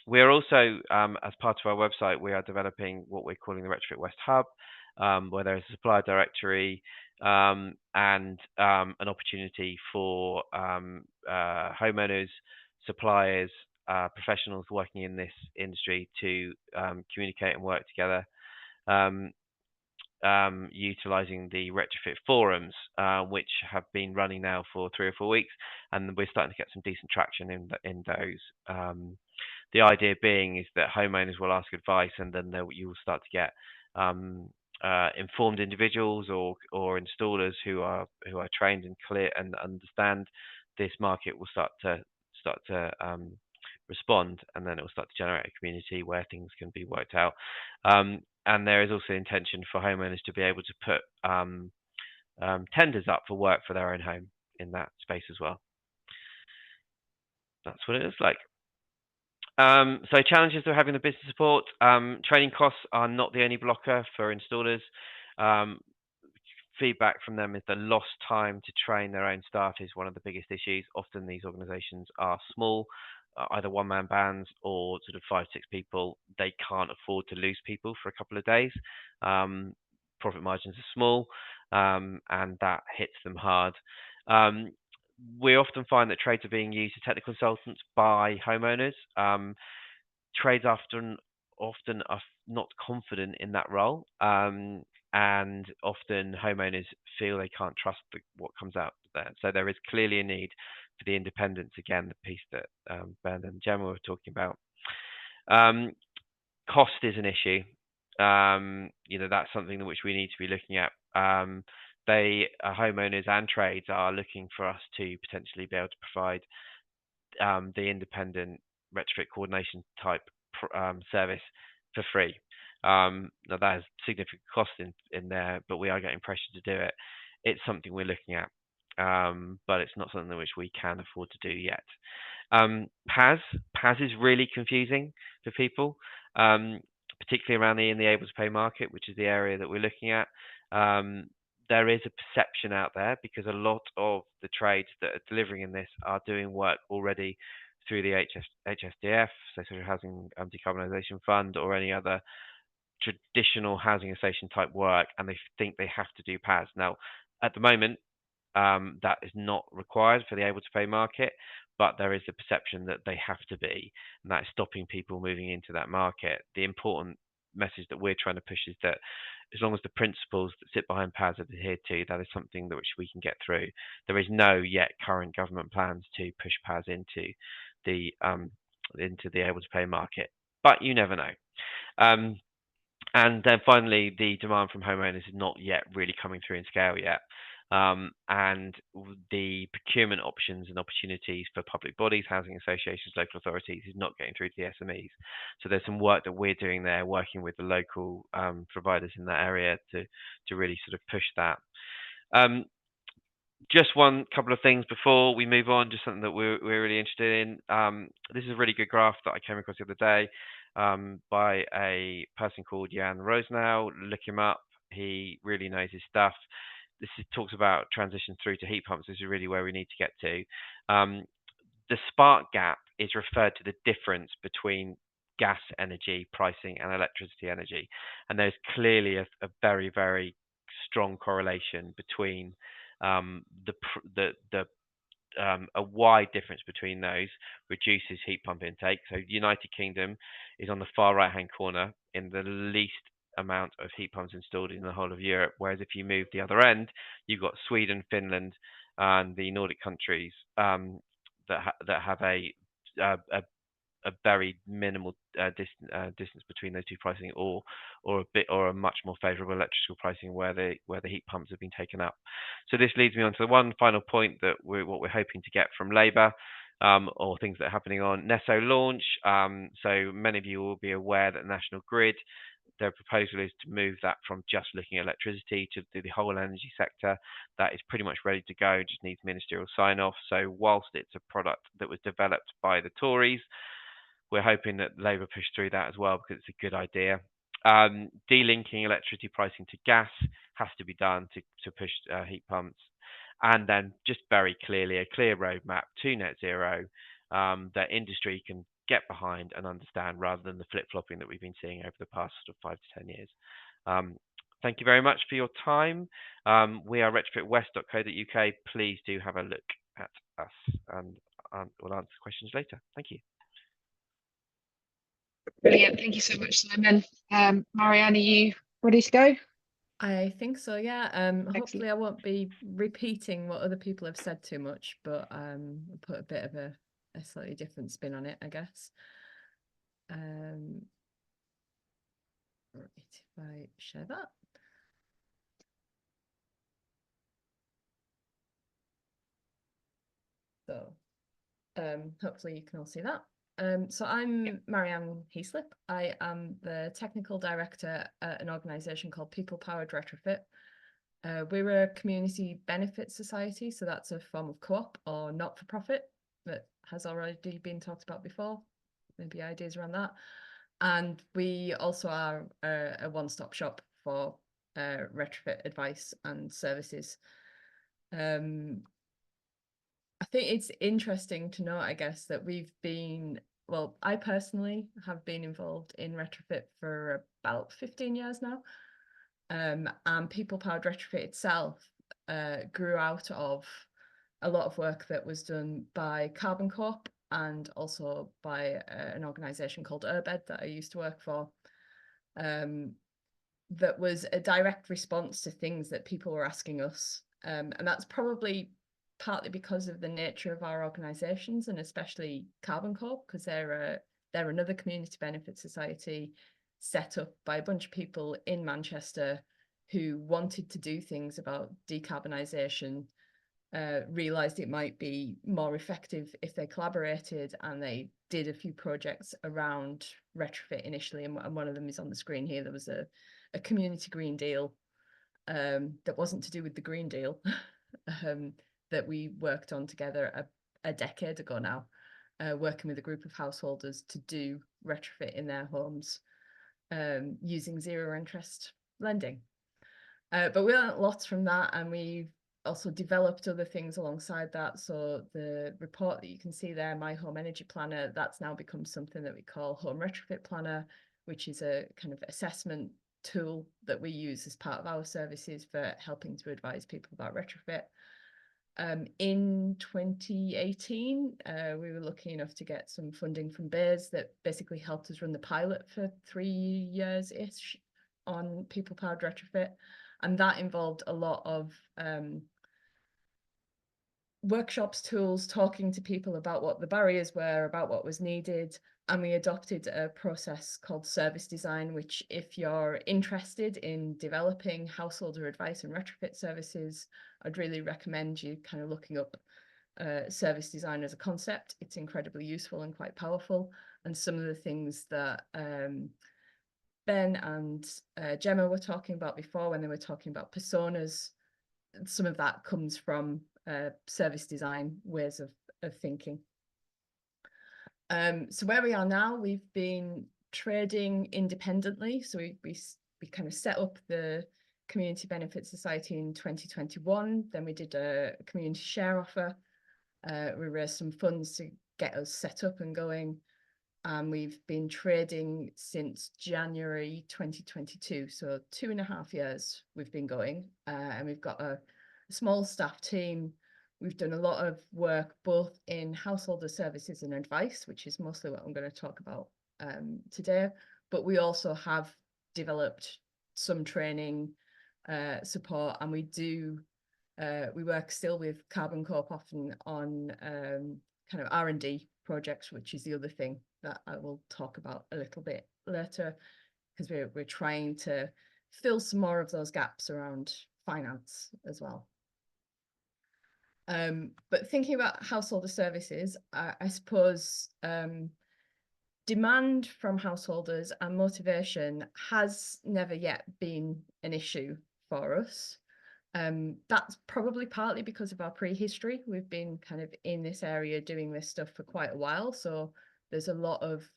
We are also, as part of our website, we are developing what we're calling the Retrofit West Hub, where there is a supplier directory and an opportunity for homeowners, suppliers, professionals working in this industry to communicate and work together. utilising the retrofit forums, which have been running now for 3 or 4 weeks, and we're starting to get some decent traction in those. The idea being is that homeowners will ask advice, and then you will start to get informed individuals or installers who are trained and clear and understand this market will start to respond, and then it will start to generate a community where things can be worked out. And there is also intention for homeowners to be able to put tenders up for work for their own home in that space as well. That's what it looks like. So challenges of having the business support. Training costs are not the only blocker for installers. Feedback from them is the lost time to train their own staff is one of the biggest issues. Often these organisations are small, either one-man bands or sort of 5, 6 people. They can't afford to lose people for a couple of days. Profit margins are small, and that hits them hard. We often find that trades are being used as technical consultants by homeowners. Trades often are not confident in that role, and often homeowners feel they can't trust what comes out there. So there is clearly a need for the independence, again, the piece that Ben and Gemma were talking about. Cost is an issue. That's something which we need to be looking at. Homeowners and trades are looking for us to potentially be able to provide the independent retrofit coordination type service for free. Now that has significant cost in there, but we are getting pressure to do it. It's something we're looking at, but it's not something which we can afford to do yet. PAS is really confusing for people, particularly around in the able to pay market, which is the area that we're looking at. There is a perception out there because a lot of the trades that are delivering in this are doing work already through the HSDF, so Social Housing Decarbonisation Fund, or any other traditional housing association type work, and they think they have to do PAS. Now, at the moment, that is not required for the able to pay market, but there is a perception that they have to be, and that is stopping people moving into that market. The important message that we're trying to push is that as long as the principles that sit behind PAS are adhered to, that is something that which we can get through. There is no yet current government plans to push PAS into the able to pay market, but you never know. And then finally, the demand from homeowners is not yet really coming through in scale yet. And the procurement options and opportunities for public bodies, housing associations, local authorities is not getting through to the SMEs. So there's some work that we're doing there, working with the local providers in that area to really sort of push that. Just one couple of things before we move on, just something that we're really interested in. This is a really good graph that I came across the other day by a person called Jan Rosenau. Look him up. He really knows his stuff. This talks about transition through to heat pumps. This is really where we need to get to. The spark gap is referred to the difference between gas energy pricing and electricity energy. And there's clearly a very, very strong correlation between a wide difference between those reduces heat pump intake. So United Kingdom is on the far right hand corner in the least amount of heat pumps installed in the whole of Europe, whereas if you move the other end, you've got Sweden, Finland, and the Nordic countries that have a very minimal distance between those two pricing, or a much more favourable electrical pricing where the heat pumps have been taken up. So this leads me on to the one final point that what we're hoping to get from Labour, or things that are happening on NESO launch. So many of you will be aware that National Grid, their proposal is to move that from just looking at electricity to the whole energy sector. That is pretty much ready to go, just needs ministerial sign-off. So whilst it's a product that was developed by the Tories, we're hoping that Labour push through that as well, because it's a good idea. Delinking electricity pricing to gas has to be done to push heat pumps. And then just very clearly, a clear roadmap to net zero that industry can get behind and understand, rather than the flip-flopping that we've been seeing over the past sort of 5 to 10 years. Thank you very much for your time. We are retrofitwest.co.uk. Please do have a look at us, and we'll answer questions later. Thank you. Brilliant. Thank you so much, Simon. Marianne, are you ready to go? I think so, yeah. Hopefully I won't be repeating what other people have said too much, but I'll put a bit of a slightly different spin on it, I guess. Right, if I share that. So hopefully you can all see that. So I'm Marianne Heaslip. I am the technical director at an organisation called People Powered Retrofit. We're a community benefit society, so that's a form of co-op or not-for-profit that has already been talked about before, maybe ideas around that. And we also are a one-stop shop for retrofit advice and services. I think it's interesting to note, I guess, that we've been, well, I personally have been involved in retrofit for about 15 years now. And People Powered Retrofit itself grew out of a lot of work that was done by Carbon Corp and also by an organisation called Urbed that I used to work for. That was a direct response to things that people were asking us. And that's probably partly because of the nature of our organisations, and especially Carbon Corp, because they're another community benefit society set up by a bunch of people in Manchester who wanted to do things about decarbonisation, realised it might be more effective if they collaborated, and they did a few projects around retrofit initially, and one of them is on the screen here. There was a community Green Deal that wasn't to do with the Green Deal that we worked on together a decade ago now, working with a group of householders to do retrofit in their homes using zero interest lending. But we learned lots from that, and we've also developed other things alongside that. So the report that you can see there, My Home Energy Planner, that's now become something that we call Home Retrofit Planner, which is a kind of assessment tool that we use as part of our services for helping to advise people about retrofit. In 2018, we were lucky enough to get some funding from BEARS that basically helped us run the pilot for 3 years-ish on People Powered Retrofit. And that involved a lot of workshops, tools, talking to people about what the barriers were, about what was needed. And we adopted a process called service design, which if you're interested in developing householder advice and retrofit services, I'd really recommend you kind of looking up service design as a concept. It's incredibly useful and quite powerful. And some of the things that Ben and Gemma were talking about before when they were talking about personas, some of that comes from service design ways of thinking. So where we are now, we've been trading independently. So we kind of set up the Community Benefit Society in 2021. Then we did a community share offer. We raised some funds to get us set up and going. And we've been trading since January 2022. So 2.5 years we've been going. And we've got a small staff team. We've done a lot of work both in householder services and advice, which is mostly what I'm going to talk about today. But we also have developed some training support, and we work still with Carbon Corp often on kind of R&D projects, which is the other thing that I will talk about a little bit later, because we're trying to fill some more of those gaps around finance as well. But thinking about householder services, I suppose demand from householders and motivation has never yet been an issue for us. That's probably partly because of our prehistory. We've been kind of in this area doing this stuff for quite a while. So there's a lot of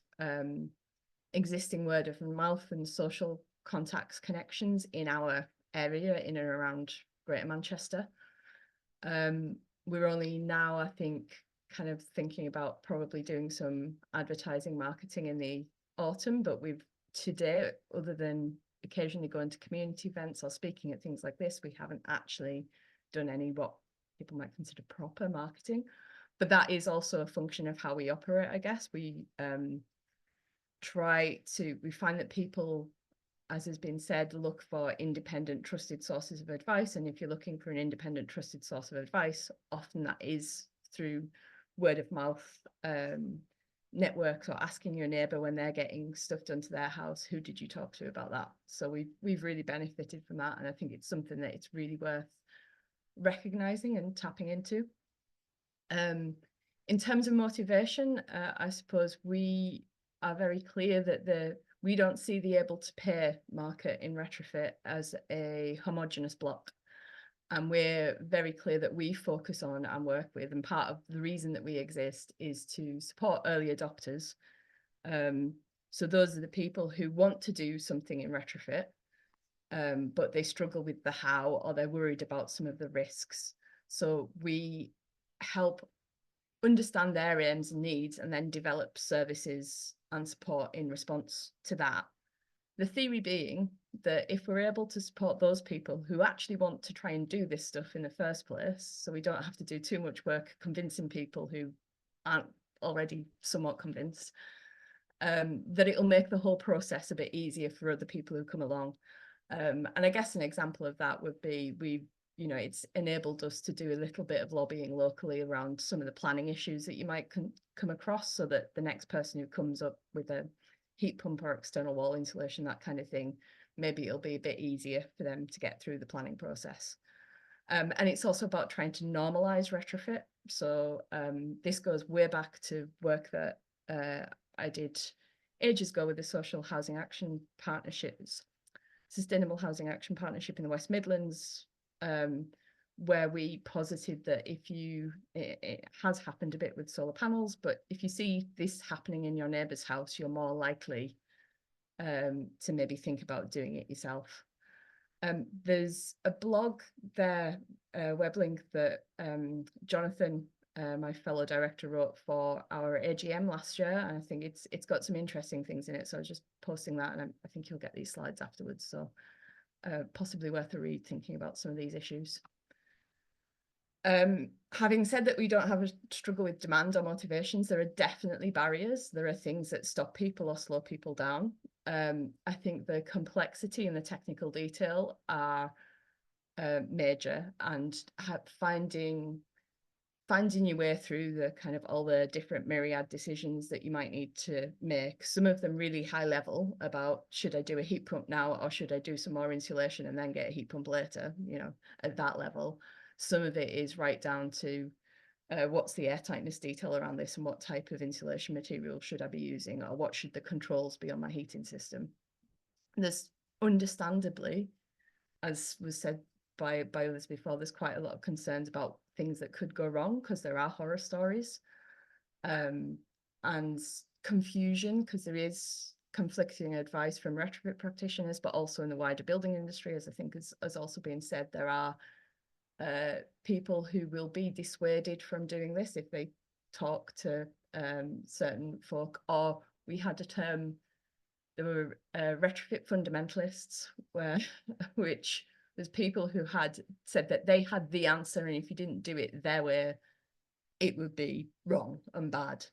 existing word of mouth and social contacts connections in our area in and around Greater Manchester. We're only now, I think, kind of thinking about probably doing some advertising marketing in the autumn, but we've today, other than occasionally going to community events or speaking at things like this, we haven't actually done any what people might consider proper marketing. But that is also a function of how we operate, I guess. We find that people as has been said, look for independent, trusted sources of advice. And if you're looking for an independent, trusted source of advice, often that is through word of mouth networks, or asking your neighbour when they're getting stuff done to their house, who did you talk to about that? So we've really benefited from that, and I think it's something that it's really worth recognising and tapping into. In terms of motivation, I suppose we are very clear that we don't see the able to pay market in retrofit as a homogenous block. And we're very clear that we focus on and work with, and part of the reason that we exist is to support early adopters. So those are the people who want to do something in retrofit, but they struggle with the how, or they're worried about some of the risks. So we help understand their aims and needs, and then develop services and support in response to that. The theory being that if we're able to support those people who actually want to try and do this stuff in the first place, so we don't have to do too much work convincing people who aren't already somewhat convinced, that it'll make the whole process a bit easier for other people who come along. And I guess an example of that would be it's enabled us to do a little bit of lobbying locally around some of the planning issues that you might come across, so that the next person who comes up with a heat pump or external wall insulation, that kind of thing, maybe it'll be a bit easier for them to get through the planning process. And it's also about trying to normalize retrofit. So this goes way back to work that I did ages ago with the Social Housing Action Partnerships, Sustainable Housing Action Partnership in the West Midlands, where we posited that it has happened a bit with solar panels, but if you see this happening in your neighbour's house, you're more likely to maybe think about doing it yourself. There's a blog there, web link that Jonathan, my fellow director, wrote for our AGM last year, and I think it's got some interesting things in it. So I was just posting that, and I think you'll get these slides afterwards. So possibly worth a read, thinking about some of these issues. Having said that, we don't have a struggle with demand or motivations. There are definitely barriers. There are things that stop people or slow people down. I think the complexity and the technical detail are major, and finding your way through the kind of all the different myriad decisions that you might need to make. Some of them really high level about, should I do a heat pump now, or should I do some more insulation and then get a heat pump later, at that level. Some of it is right down to what's the air tightness detail around this, and what type of insulation material should I be using, or what should the controls be on my heating system. There's understandably, as was said by others before, there's quite a lot of concerns about things that could go wrong, because there are horror stories, and confusion, because there is conflicting advice from retrofit practitioners, but also in the wider building industry, as I think has also been said, there are people who will be dissuaded from doing this if they talk to certain folk. Or we had a term, there were retrofit fundamentalists, which was people who had said that they had the answer, and if you didn't do it their way, it would be wrong and bad.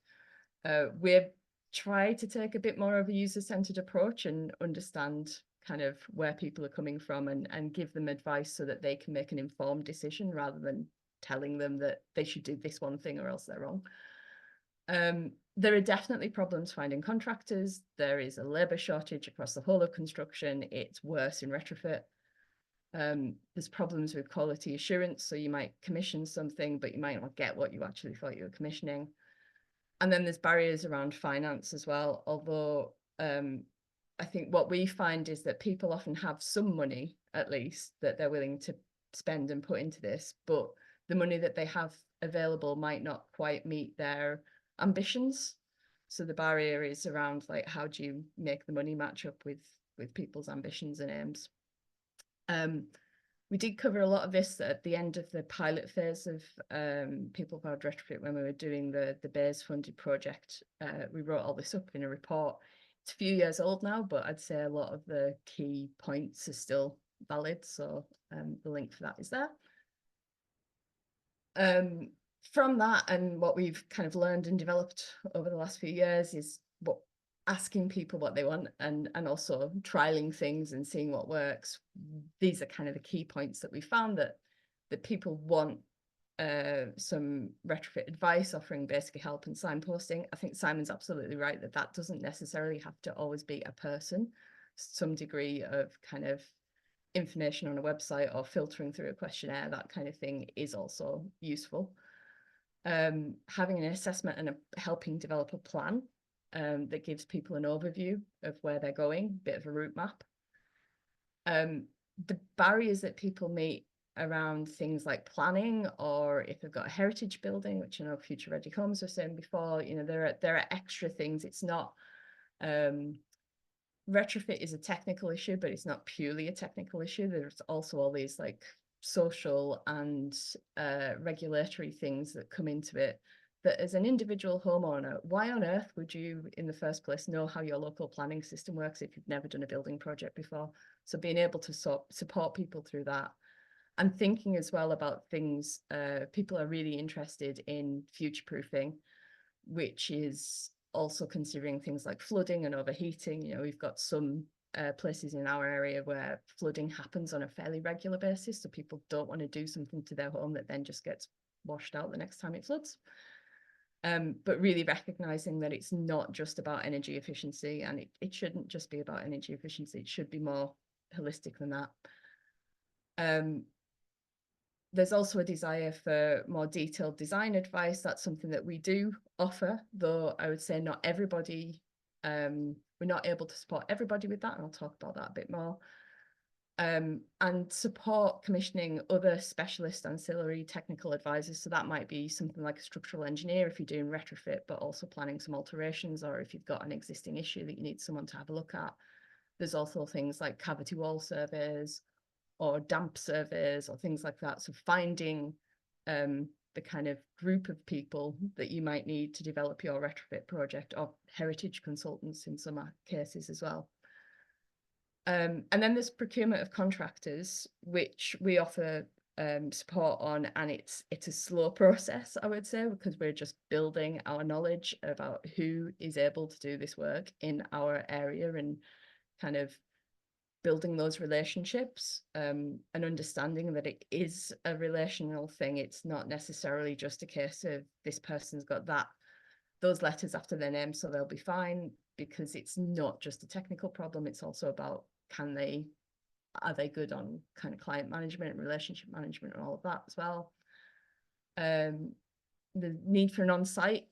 We've tried to take a bit more of a user-centered approach and understand kind of where people are coming from, and give them advice so that they can make an informed decision, rather than telling them that they should do this one thing or else they're wrong. There are definitely problems finding contractors. There is a labour shortage across the whole of construction. It's worse in retrofit. There's problems with quality assurance. So you might commission something, but you might not get what you actually thought you were commissioning. And then there's barriers around finance as well. Although I think what we find is that people often have some money, at least, that they're willing to spend and put into this, but the money that they have available might not quite meet their ambitions. So the barrier is around, like, how do you make the money match up with people's ambitions and aims? We did cover a lot of this at the end of the pilot phase of People Powered Retrofit, when we were doing the BASE funded project. We wrote all this up in a report. It's a few years old now, but I'd say a lot of the key points are still valid. So the link for that is there. From that, and what we've kind of learned and developed over the last few years, is asking people what they want and also trialing things and seeing what works. These are kind of the key points that we found, that people want some retrofit advice, offering basic help and signposting. I think Simon's absolutely right that that doesn't necessarily have to always be a person. Some degree of kind of information on a website or filtering through a questionnaire, that kind of thing, is also useful. Having an assessment and helping develop a plan that gives people an overview of where they're going, bit of a route map. The barriers that people meet around things like planning, or if they've got a heritage building, which I know Future Ready Homes was saying before, you know, there are extra things. It's not retrofit is a technical issue, but it's not purely a technical issue. There's also all these like social and regulatory things that come into it, that as an individual homeowner, why on earth would you in the first place know how your local planning system works if you've never done a building project before? So being able to support people through that, and thinking as well about things, people are really interested in future proofing, which is also considering things like flooding and overheating. You know, we've got some places in our area where flooding happens on a fairly regular basis, so people don't want to do something to their home that then just gets washed out the next time it floods. But really recognizing that it's not just about energy efficiency, and it shouldn't just be about energy efficiency. It should be more holistic than that. There's also a desire for more detailed design advice. That's something that we do offer, though I would say not everybody, we're not able to support everybody with that, and I'll talk about that a bit more. And support commissioning other specialist ancillary technical advisors. So that might be something like a structural engineer if you're doing retrofit, but also planning some alterations, or if you've got an existing issue that you need someone to have a look at. There's also things like cavity wall surveys or damp surveys or things like that. So finding the kind of group of people that you might need to develop your retrofit project, or heritage consultants in some cases as well. And then there's procurement of contractors, which we offer support on, and it's a slow process, I would say, because we're just building our knowledge about who is able to do this work in our area, and kind of building those relationships, and understanding that it is a relational thing. It's not necessarily just a case of this person's got those letters after their name, so they'll be fine, because it's not just a technical problem. It's also about, are they good on kind of client management, relationship management, and all of that as well. The need for an on-site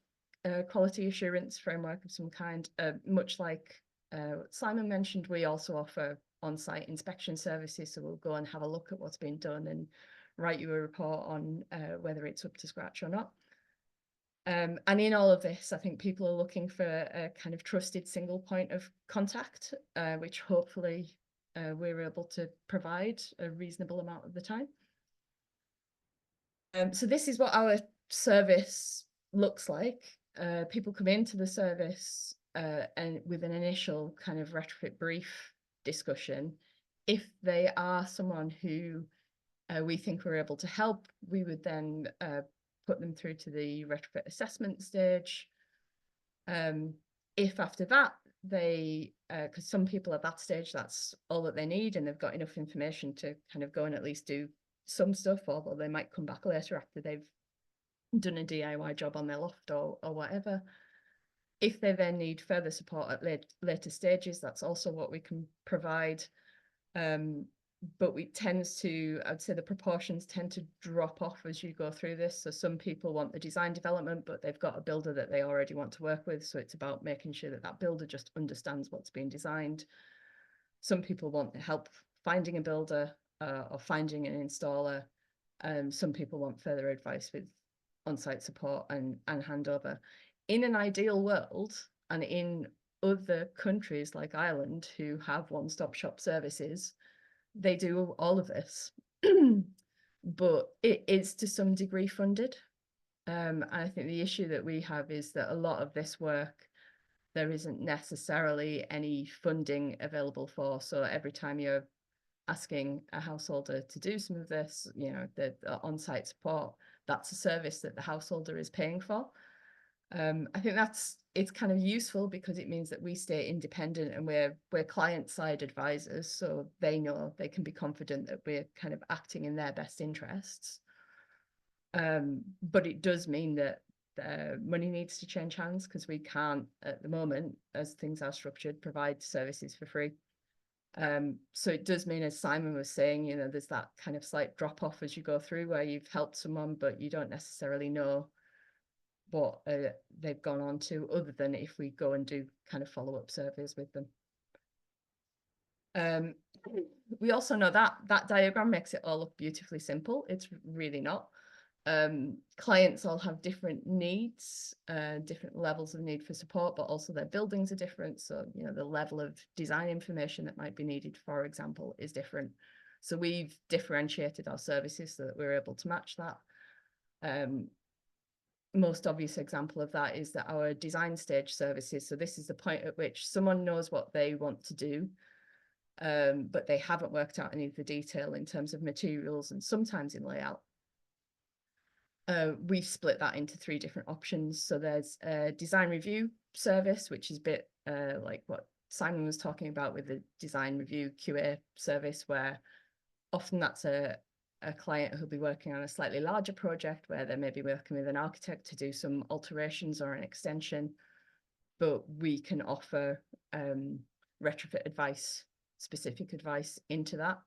quality assurance framework of some kind, much like Simon mentioned, we also offer on-site inspection services. So we'll go and have a look at what's been done and write you a report on whether it's up to scratch or not. And in all of this, I think people are looking for a kind of trusted single point of contact, which hopefully we're able to provide a reasonable amount of the time. So this is what our service looks like. People come into the service and with an initial kind of retrofit brief discussion. If they are someone who we think we're able to help, we would then put them through to the retrofit assessment stage. If after that they, because some people at that stage, that's all that they need, and they've got enough information to kind of go and at least do some stuff, although they might come back later after they've done a DIY job on their loft or whatever. If they then need further support at later stages, that's also what we can provide. But we tends to, I'd say the proportions tend to drop off as you go through this. So some people want the design development, but they've got a builder that they already want to work with. So it's about making sure that that builder just understands what's being designed. Some people want help finding a builder or finding an installer. Some people want further advice with on-site support and handover. In an ideal world, and in other countries like Ireland who have one-stop shop services, they do all of this, but it is to some degree funded. I think the issue that we have is that a lot of this work, there isn't necessarily any funding available for. So every time you're asking a householder to do some of this, you know, the on-site support, that's a service that the householder is paying for. I think it's kind of useful because it means that we stay independent and we're client side advisors, so they know they can be confident that we're kind of acting in their best interests. But it does mean that money needs to change hands, because we can't at the moment, as things are structured, provide services for free. So it does mean, as Simon was saying, you know, there's that kind of slight drop off as you go through, where you've helped someone but you don't necessarily know what they've gone on to, other than if we go and do kind of follow-up surveys with them. We also know that that diagram makes it all look beautifully simple. It's really not. Clients all have different needs, different levels of need for support, but also their buildings are different. So, you know, the level of design information that might be needed, for example, is different. So we've differentiated our services so that we're able to match that. Most obvious example of that is that our design stage services, so this is the point at which someone knows what they want to do, but they haven't worked out any of the detail in terms of materials and sometimes in layout. We've split that into 3 different options. So there's a design review service, which is a bit like what Simon was talking about with the design review QA service, where often that's a client who'll be working on a slightly larger project where they may be working with an architect to do some alterations or an extension, but we can offer retrofit advice, specific advice into that.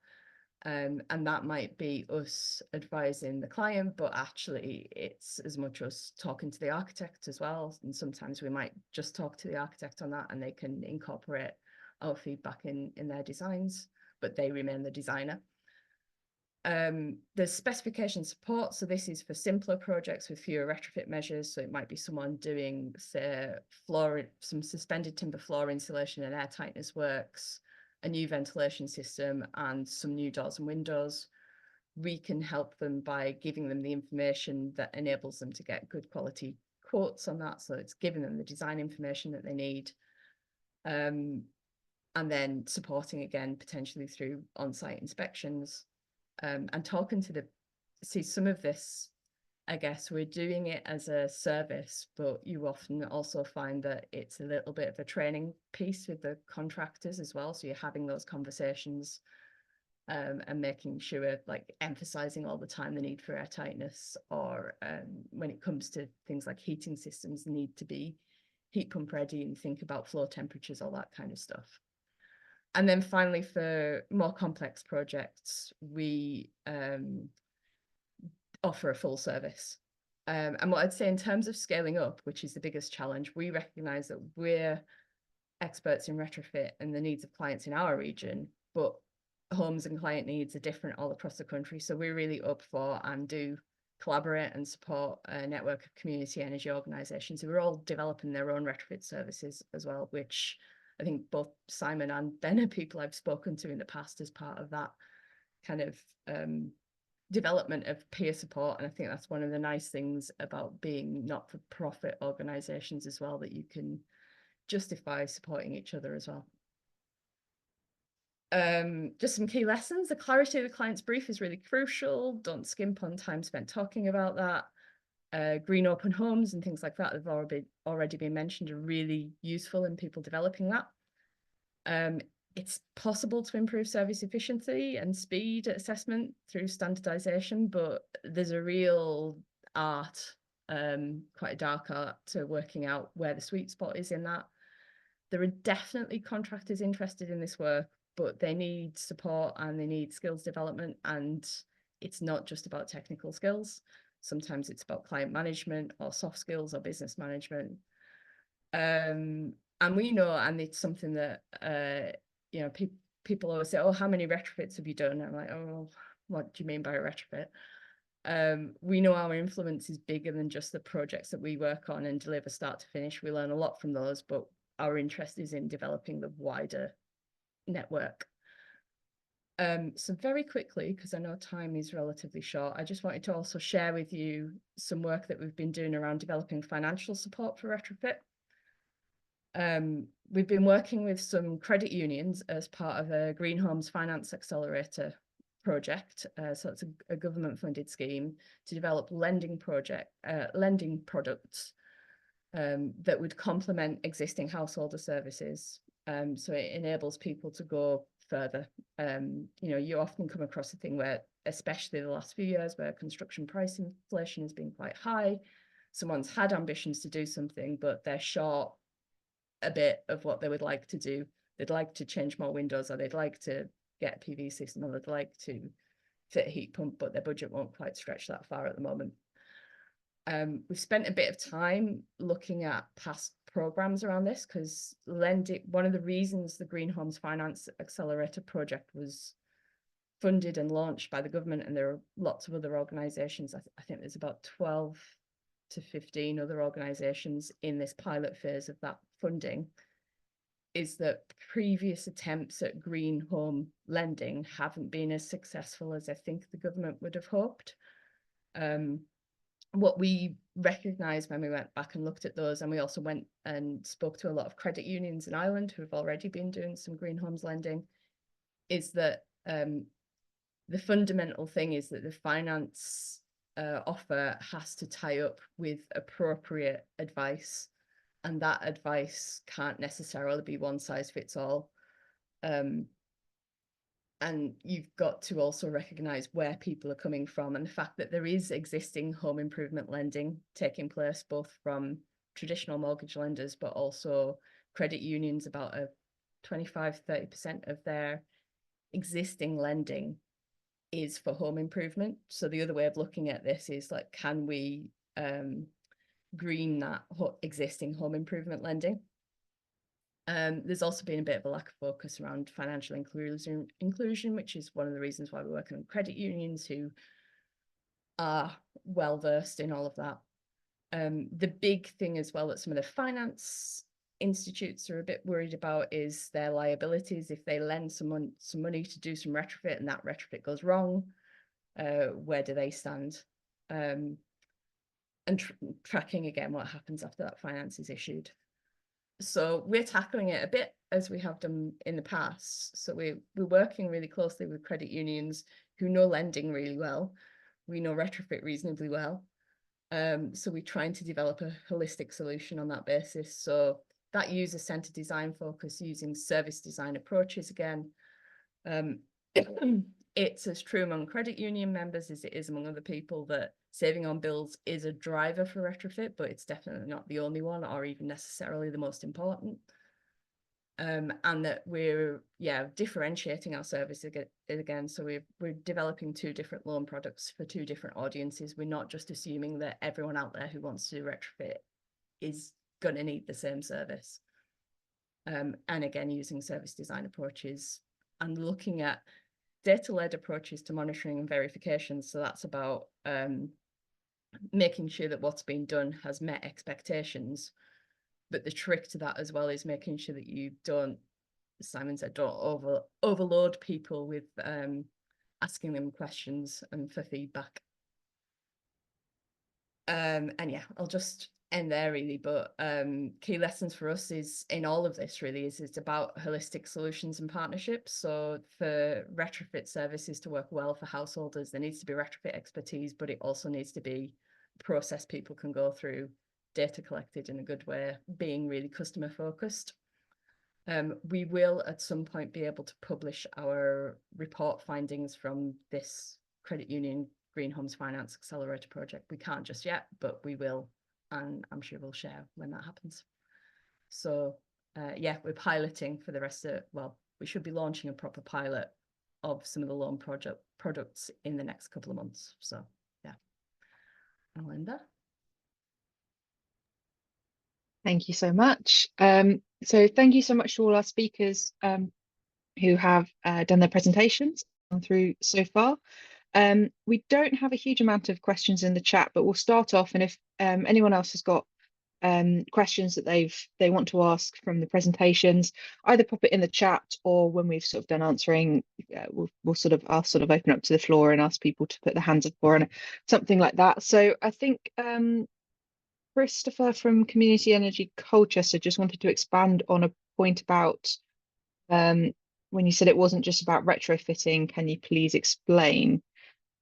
And that might be us advising the client, but actually it's as much us talking to the architect as well. And sometimes we might just talk to the architect on that and they can incorporate our feedback in their designs, but they remain the designer. There's specification support. So this is for simpler projects with fewer retrofit measures. So it might be someone doing, say, some suspended timber floor insulation and air tightness works, a new ventilation system, and some new doors and windows. We can help them by giving them the information that enables them to get good quality quotes on that. So it's giving them the design information that they need. And then supporting again, potentially through on-site inspections. And talking to see some of this, I guess we're doing it as a service, but you often also find that it's a little bit of a training piece with the contractors as well. So you're having those conversations and making sure, like emphasizing all the time the need for air tightness, or when it comes to things like heating systems, need to be heat pump ready and think about floor temperatures, all that kind of stuff. And then finally, for more complex projects, we offer a full service. And what I'd say in terms of scaling up, which is the biggest challenge, we recognize that we're experts in retrofit and the needs of clients in our region, but homes and client needs are different all across the country. So we're really up for and do collaborate and support a network of community energy organisations who are all developing their own retrofit services as well, which I think both Simon and Ben are people I've spoken to in the past as part of that kind of development of peer support. And I think that's one of the nice things about being not-for-profit organisations as well, that you can justify supporting each other as well. Just some key lessons. The clarity of the client's brief is really crucial. Don't skimp on time spent talking about that. Green open homes and things like that have already been mentioned are really useful in people developing that. It's possible to improve service efficiency and speed at assessment through standardization, but there's a real art, quite a dark art, to working out where the sweet spot is in that. There are definitely contractors interested in this work, but they need support and they need skills development, and it's not just about technical skills. Sometimes it's about client management or soft skills or business management. And we know, and it's something that you know, people always say, oh, how many retrofits have you done? And I'm like, oh, what do you mean by a retrofit? We know our influence is bigger than just the projects that we work on and deliver start to finish. We learn a lot from those, but our interest is in developing the wider network. So very quickly, because I know time is relatively short, I just wanted to also share with you some work that we've been doing around developing financial support for retrofit. We've been working with some credit unions as part of a Green Homes Finance Accelerator project. So it's a government funded scheme to develop lending products that would complement existing householder services. So it enables people to go further. You know, you often come across a thing where, especially the last few years, where construction price inflation has been quite high. Someone's had ambitions to do something, but they're short a bit of what they would like to do. They'd like to change more windows, or they'd like to get a PV system, or they'd like to fit a heat pump, but their budget won't quite stretch that far at the moment. We've spent a bit of time looking at past programs around this, because one of the reasons the Green Homes Finance Accelerator project was funded and launched by the government, and there are lots of other organisations, I think there's about 12 to 15 other organisations in this pilot phase of that funding, is that previous attempts at green home lending haven't been as successful as I think the government would have hoped. What we recognised when we went back and looked at those, and we also went and spoke to a lot of credit unions in Ireland who have already been doing some green homes lending, is that the fundamental thing is that the finance offer has to tie up with appropriate advice, and that advice can't necessarily be one size fits all. And you've got to also recognise where people are coming from, and the fact that there is existing home improvement lending taking place, both from traditional mortgage lenders, but also credit unions. About 25–30% of their existing lending is for home improvement. So the other way of looking at this is, like, can we green that existing home improvement lending? There's also been a bit of a lack of focus around financial inclusion, which is one of the reasons why we're working with credit unions who are well versed in all of that. The big thing as well that some of the finance institutes are a bit worried about is their liabilities. If they lend someone some money to do some retrofit and that retrofit goes wrong, where do they stand? And tracking again what happens after that finance is issued. So we're tackling it a bit as we have done in the past. So we're working really closely with credit unions who know lending really well. We know retrofit reasonably well. So we're trying to develop a holistic solution on that basis. So that user-centered design focus, using service design approaches again. It's as true among credit union members as it is among other people that saving on bills is a driver for retrofit, but it's definitely not the only one, or even necessarily the most important. And that we're differentiating our service again. So we're developing 2 different loan products for 2 different audiences. We're not just assuming that everyone out there who wants to do retrofit is going to need the same service. And again, using service design approaches and looking at data-led approaches to monitoring and verification. So that's about making sure that what's being done has met expectations. But the trick to that as well is making sure that you don't, as Simon said, don't overload people with asking them questions and for feedback. And yeah, I'll just end there really. But key lessons for us is in all of this really is it's about holistic solutions and partnerships. So for retrofit services to work well for householders, there needs to be retrofit expertise, but it also needs to be a process people can go through, data collected in a good way, being really customer focused. We will at some point be able to publish our report findings from this credit union Green Homes Finance Accelerator project. We can't just yet, but we will, and I'm sure we'll share when that happens. So yeah, we're piloting for the rest of, well, we should be launching a proper pilot of some of the loan products in the next couple of months. So yeah, I'll end there. Thank you so much. So thank you so much to all our speakers who have done their presentations through so far. We don't have a huge amount of questions in the chat, but we'll start off, and if anyone else has got questions that they want to ask from the presentations, either pop it in the chat, or when we've sort of done answering, I'll sort of open up to the floor and ask people to put their hands up or something like that. So I think Christopher from Community Energy Colchester just wanted to expand on a point about when you said it wasn't just about retrofitting. Can you please explain?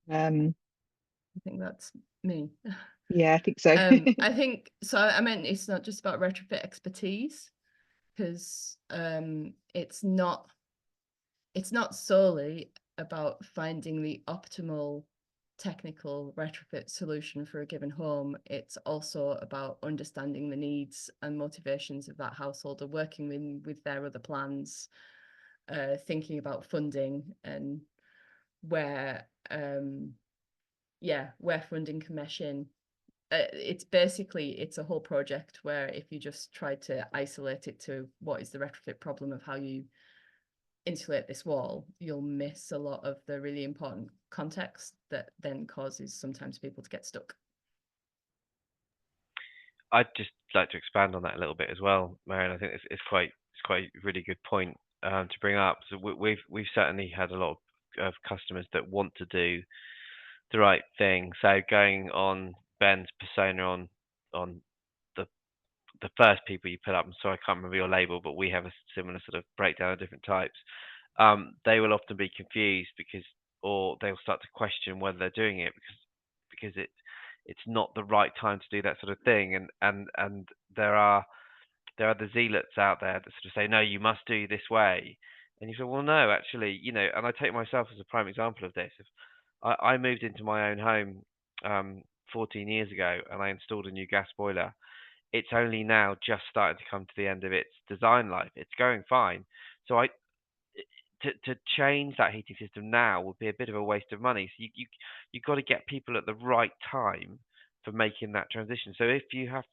I think that's me. Yeah, I think so. I think so. I mean, it's not just about retrofit expertise, because it's not solely about finding the optimal technical retrofit solution for a given home. It's also about understanding the needs and motivations of that household, or working with their other plans, thinking about funding and where funding can mesh in. It's a whole project where if you just try to isolate it to what is the retrofit problem of how you insulate this wall, you'll miss a lot of the really important context that then causes sometimes people to get stuck. I'd just like to expand on that a little bit as well, Marion. I think it's quite a really good point to bring up. So we've certainly had a lot of customers that want to do the right thing. So going on Ben's persona on the first people you put up, I'm sorry, I can't remember your label, but we have a similar sort of breakdown of different types. They will often be confused or they'll start to question whether they're doing it because it's not the right time to do that sort of thing. And there are the zealots out there that sort of say, no, you must do this way. And you say, well, no, actually, and I take myself as a prime example of this. If I moved into my own home 14 years ago and I installed a new gas boiler, it's only now just starting to come to the end of its design life. It's going fine. So to change that heating system now would be a bit of a waste of money. So you've got to get people at the right time for making that transition. So if you have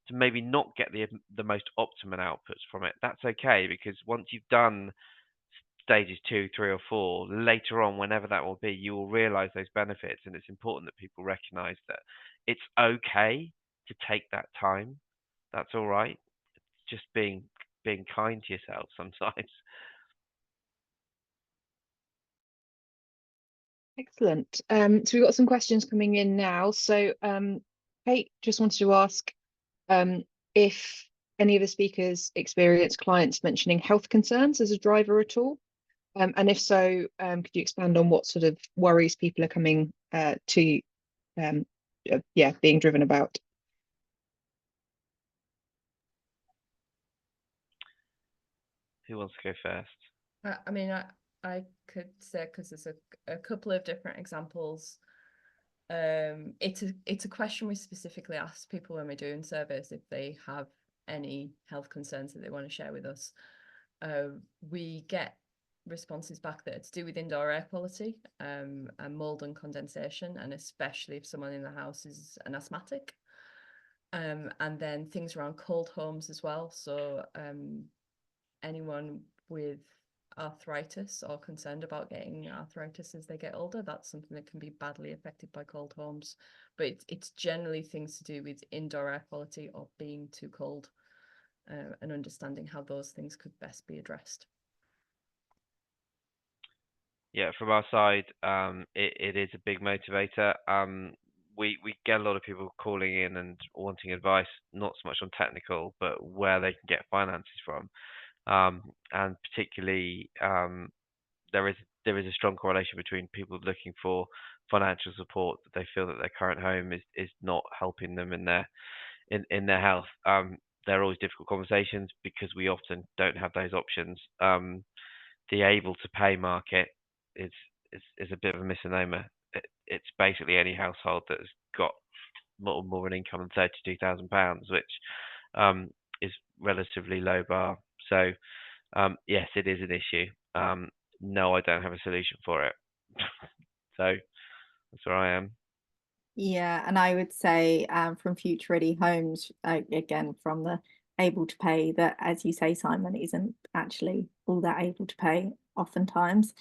to maybe not get the most optimum outputs from it, that's okay, because once you've done stages 2, 3, or 4, later on, whenever that will be, you will realize those benefits. And it's important that people recognize that it's okay to take that time. That's all right. It's just being kind to yourself sometimes. Excellent. So we've got some questions coming in now. So Kate just wanted to ask if any of the speakers experience clients mentioning health concerns as a driver at all. And if so, could you expand on what sort of worries people are coming to being driven about? Who wants to go first? I mean, I could say, because there's a couple of different examples. It's a question we specifically ask people when we're doing surveys if they have any health concerns that they want to share with us. We get responses back that it's to do with indoor air quality, and mold and condensation, and especially if someone in the house is an asthmatic. And then things around cold homes as well. So anyone with arthritis or concerned about getting arthritis as they get older, that's something that can be badly affected by cold homes. But it's generally things to do with indoor air quality or being too cold, and understanding how those things could best be addressed. Yeah, from our side, it is a big motivator. We get a lot of people calling in and wanting advice, not so much on technical, but where they can get finances from. And particularly, there is a strong correlation between people looking for financial support that they feel that their current home is not helping them in their health. They're always difficult conversations because we often don't have those options. The able to pay market is a bit of a misnomer. It's basically any household that has got more an income than £32,000, which is relatively low bar. So yes, it is an issue. No, I don't have a solution for it. So that's where I am. Yeah, and I would say from Future Ready Homes, again, from the able to pay, that, as you say, Simon, isn't actually all that able to pay oftentimes.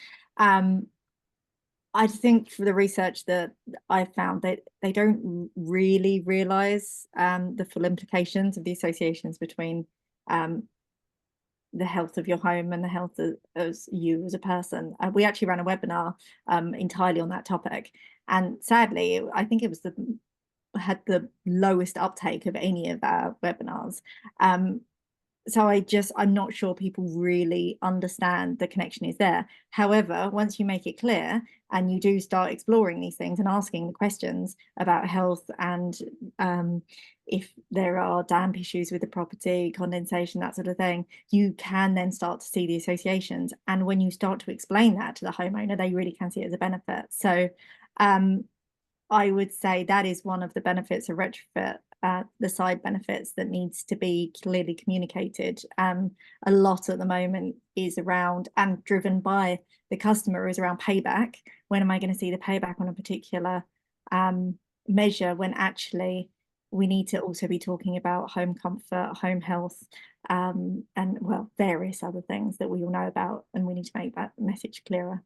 I think for the research that I found, that they don't really realise the full implications of the associations between the health of your home and the health of you as a person. We actually ran a webinar entirely on that topic, and sadly, I think it was had the lowest uptake of any of our webinars. So I'm not sure people really understand the connection is there. However, once you make it clear and you do start exploring these things and asking the questions about health and if there are damp issues with the property, condensation, that sort of thing, you can then start to see the associations. And when you start to explain that to the homeowner, they really can see it as a benefit. So I would say that is one of the benefits of retrofit, the side benefits that needs to be clearly communicated. A lot at the moment is around and driven by the customer is around payback. When am I going to see the payback on a particular measure, when actually we need to also be talking about home comfort, home health, and well, various other things that we all know about, and we need to make that message clearer.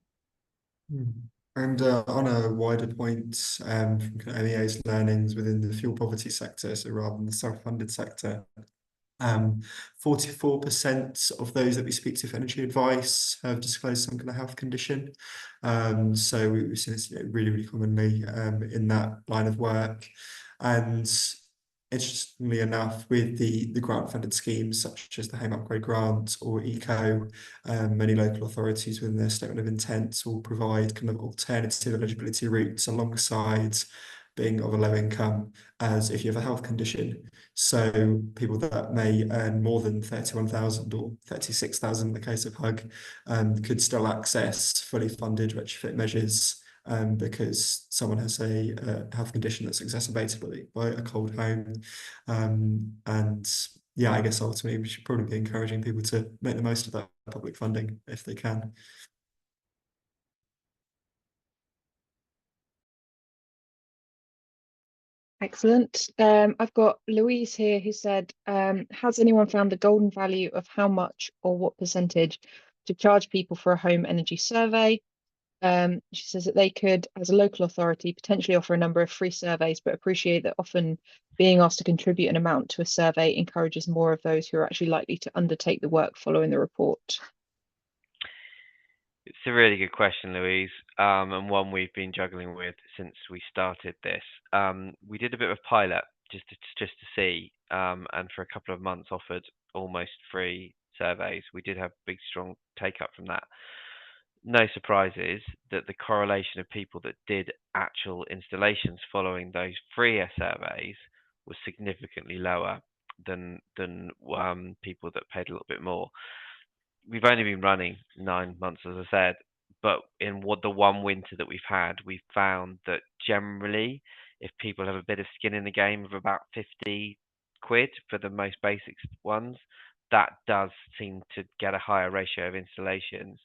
And on a wider point, from kind of MEA's learnings within the fuel poverty sector, so rather than the self-funded sector, 44% of those that we speak to for energy advice have disclosed some kind of health condition. So we've seen this really, really commonly in that line of work. And interestingly enough, with the grant-funded schemes such as the Home Upgrade Grant or ECO, many local authorities within their statement of intent will provide kind of alternative eligibility routes alongside being of a low income, as if you have a health condition. So people that may earn more than 31,000 or 36,000 in the case of Hug could still access fully funded retrofit measures because someone has a health condition that's exacerbated by a cold home. And yeah, I guess ultimately we should probably be encouraging people to make the most of that public funding if they can. Excellent. I've got Louise here who said, has anyone found the golden value of how much or what percentage to charge people for a home energy survey? She says that they could, as a local authority, potentially offer a number of free surveys, but appreciate that often being asked to contribute an amount to a survey encourages more of those who are actually likely to undertake the work following the report. It's a really good question, Louise, and one we've been juggling with since we started this. We did a bit of a pilot just to see, and for a couple of months offered almost free surveys. We did have big, strong take up from that. No surprises that the correlation of people that did actual installations following those free surveys was significantly lower than people that paid a little bit more. We've only been running 9 months, as I said, but in the one winter that we've had, we've found that generally, if people have a bit of skin in the game of about 50 quid for the most basic ones, that does seem to get a higher ratio of installations.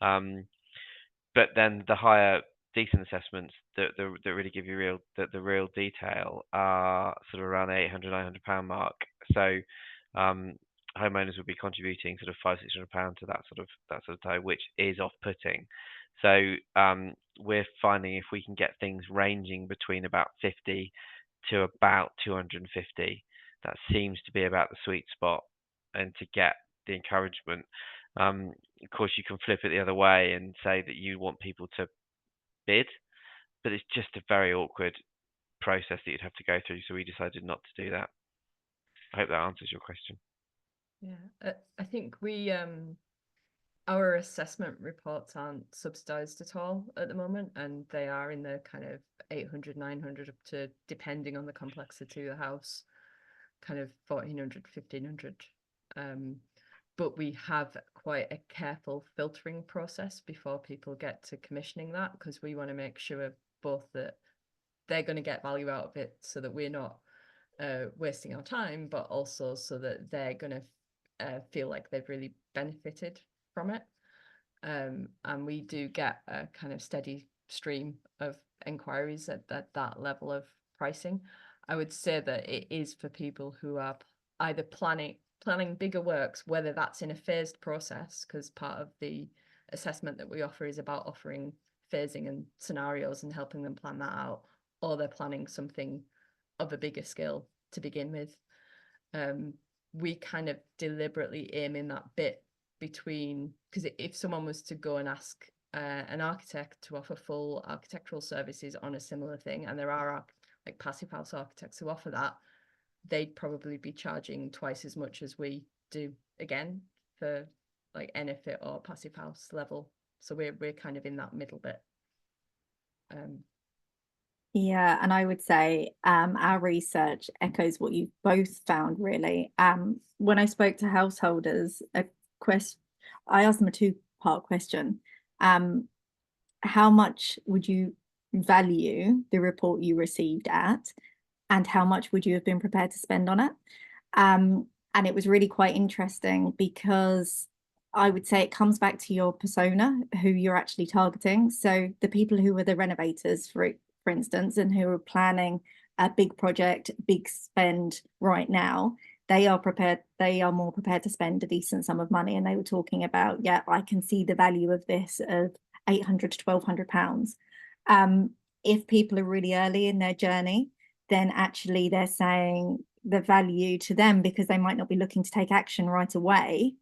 But then the higher decent assessments that really give you the real detail are sort of around the £800-900 mark. So homeowners would be contributing sort of £500-600 to that sort of tie, which is off-putting. So we're finding if we can get things ranging between about 50 to about 250, that seems to be about the sweet spot, and to get the encouragement. Of course, you can flip it the other way and say that you want people to bid, but it's just a very awkward process that you'd have to go through. So we decided not to do that. I hope that answers your question. Yeah, I think our assessment reports aren't subsidized at all at the moment, and they are in the kind of 800-900 up to, depending on the complexity of the house, kind of 1,400-1,500. But we have quite a careful filtering process before people get to commissioning that, because we want to make sure both that they're going to get value out of it so that we're not wasting our time, but also so that they're going to feel like they've really benefited from it. And we do get a kind of steady stream of inquiries at that level of pricing. I would say that it is for people who are either planning bigger works, whether that's in a phased process, because part of the assessment that we offer is about offering phasing and scenarios and helping them plan that out, or they're planning something of a bigger scale to begin with. We kind of deliberately aim in that bit between, because if someone was to go and ask an architect to offer full architectural services on a similar thing, and there are like passive house architects who offer that, they'd probably be charging twice as much as we do again for like NFIT or passive house level. So we're kind of in that middle bit. Yeah, and I would say our research echoes what you've both found, really. When I spoke to householders, I asked them a two-part question. How much would you value the report you received at, and how much would you have been prepared to spend on it? And it was really quite interesting, because I would say it comes back to your persona, who you're actually targeting. So the people who were the renovators, for instance, and who are planning a big project, big spend right now, they are more prepared to spend a decent sum of money. And they were talking about, yeah, I can see the value of this of £800 to £1,200. If people are really early in their journey, then actually they're saying the value to them, because they might not be looking to take action right away.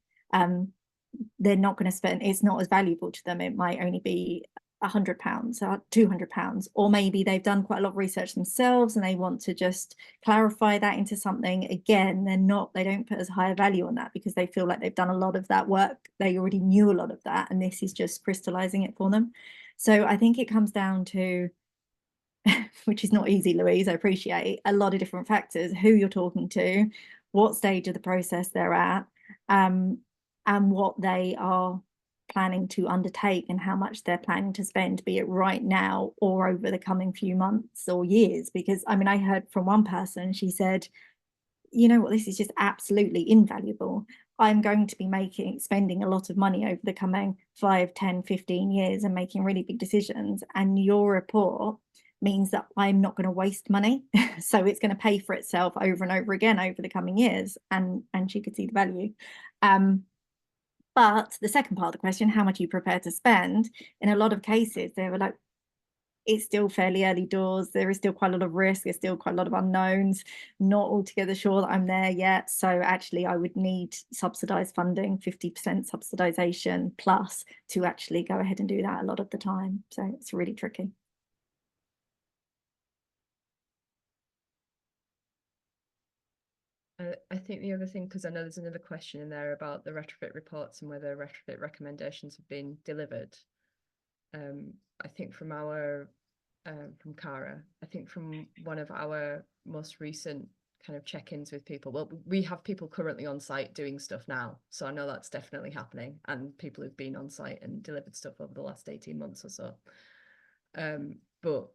They're not going to spend, it's not as valuable to them. It might only be £100 or £200, or maybe they've done quite a lot of research themselves and they want to just clarify that into something. Again, they don't put as high a value on that, because they feel like they've done a lot of that work. They already knew a lot of that, and this is just crystallizing it for them. So I think it comes down to, which is not easy, Louise, I appreciate, a lot of different factors: who you're talking to, what stage of the process they're at, and what they are planning to undertake, and how much they're planning to spend, be it right now or over the coming few months or years. Because I mean, I heard from one person, she said, you know what, this is just absolutely invaluable. I'm going to be spending a lot of money over the coming 5, 10, 15 years and making really big decisions. And your report means that I'm not going to waste money. So it's going to pay for itself over and over again over the coming years. And she could see the value. But the second part of the question, how much are you prepared to spend? In a lot of cases, they were like, it's still fairly early doors. There is still quite a lot of risk. There's still quite a lot of unknowns. Not altogether sure that I'm there yet. So actually, I would need subsidised funding, 50% subsidisation plus, to actually go ahead and do that a lot of the time. So it's really tricky. I think the other thing, because I know there's another question in there about the retrofit reports and whether retrofit recommendations have been delivered. I think from Cara, I think from one of our most recent kind of check-ins with people, well, we have people currently on site doing stuff now, so I know that's definitely happening, and people who've been on site and delivered stuff over the last 18 months or so. But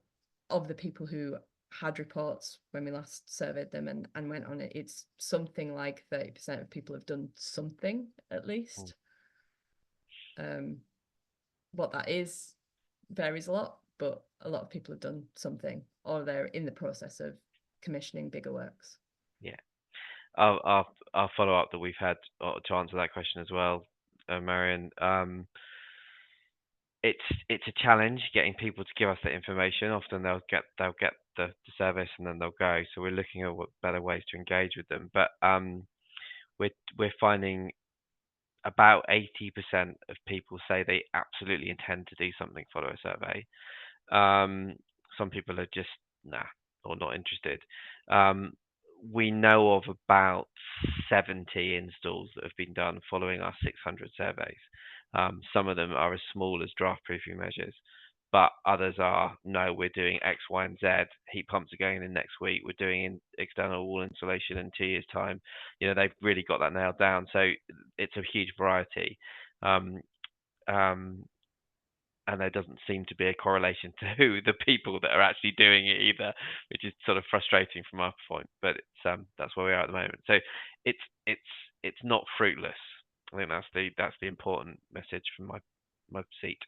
of the people who had reports when we last surveyed them and went on it, it's something like 30% of people have done something at least. What that is varies a lot, but a lot of people have done something, or they're in the process of commissioning bigger works. Yeah, our follow-up that we've had to answer that question as well, Marion. It's a challenge getting people to give us that information. Often they'll get the service and then they'll go. So we're looking at what better ways to engage with them. But we're finding about 80% of people say they absolutely intend to do something, follow a survey. Some people are just or not interested. We know of about 70 installs that have been done following our 600 surveys. Some of them are as small as draft proofing measures, but others are, no, we're doing X, Y, and Z. Heat pumps are going in next week. We're doing external wall insulation in 2 years' time. You know, they've really got that nailed down. So it's a huge variety. And there doesn't seem to be a correlation to the people that are actually doing it either, which is sort of frustrating from our point. But it's that's where we are at the moment. So it's not fruitless. I think that's the important message from my seat.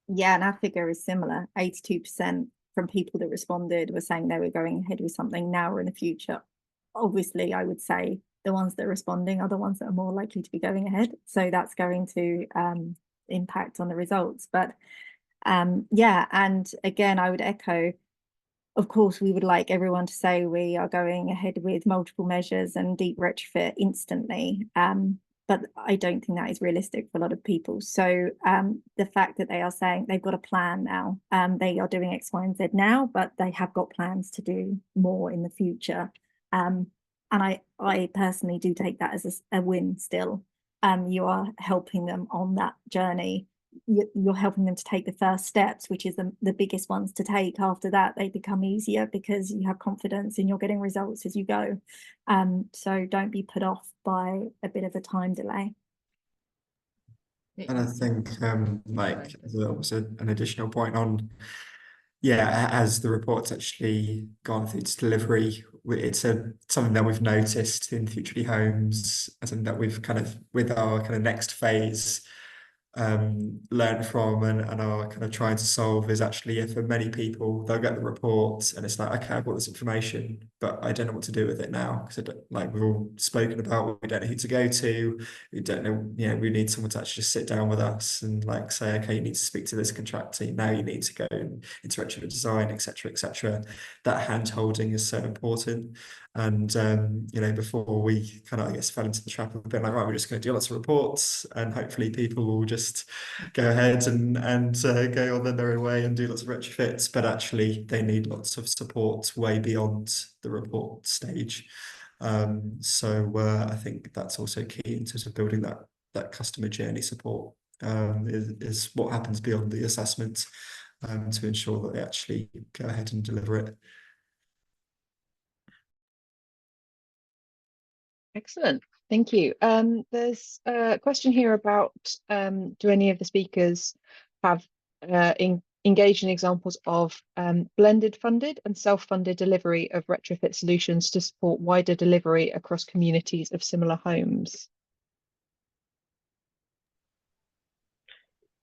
Yeah, and our figure is similar. 82% from people that responded were saying they were going ahead with something now or in the future. Obviously, I would say the ones that are responding are the ones that are more likely to be going ahead. So that's going to impact on the results. But yeah, and again, I would echo, of course, we would like everyone to say we are going ahead with multiple measures and deep retrofit instantly. But I don't think that is realistic for a lot of people. So the fact that they are saying they've got a plan now, they are doing X, Y, and Z now, but they have got plans to do more in the future. And I personally do take that as a win still. You are helping them on that journey. You're helping them to take the first steps, which is the biggest ones to take. After that, they become easier because you have confidence and you're getting results as you go. So don't be put off by a bit of a time delay. And I think like there was an additional point on, yeah, as the report's actually gone through its delivery, it's something that we've noticed in Future Ready Homes, as in that we've kind of, with our kind of next phase, learn from and are kind of trying to solve, is actually, for many people, they'll get the report and it's like, okay, I've got this information, but I don't know what to do with it now, because like we've all spoken about, we don't know who to go to, we don't know, we need someone to actually just sit down with us and like say, okay, you need to speak to this contractor, now you need to go into retrofit design, etc., etc. That hand holding is so important. And before we kind of, I guess, fell into the trap of a bit like, right, we're just going to do lots of reports and hopefully people will just go ahead and go on their own way and do lots of retrofits, but actually they need lots of support way beyond the report stage. So I think that's also key in terms of building that customer journey support, is what happens beyond the assessment, to ensure that they actually go ahead and deliver it. Excellent, thank you. There's a question here about do any of the speakers have engaged in examples of blended funded and self-funded delivery of retrofit solutions to support wider delivery across communities of similar homes?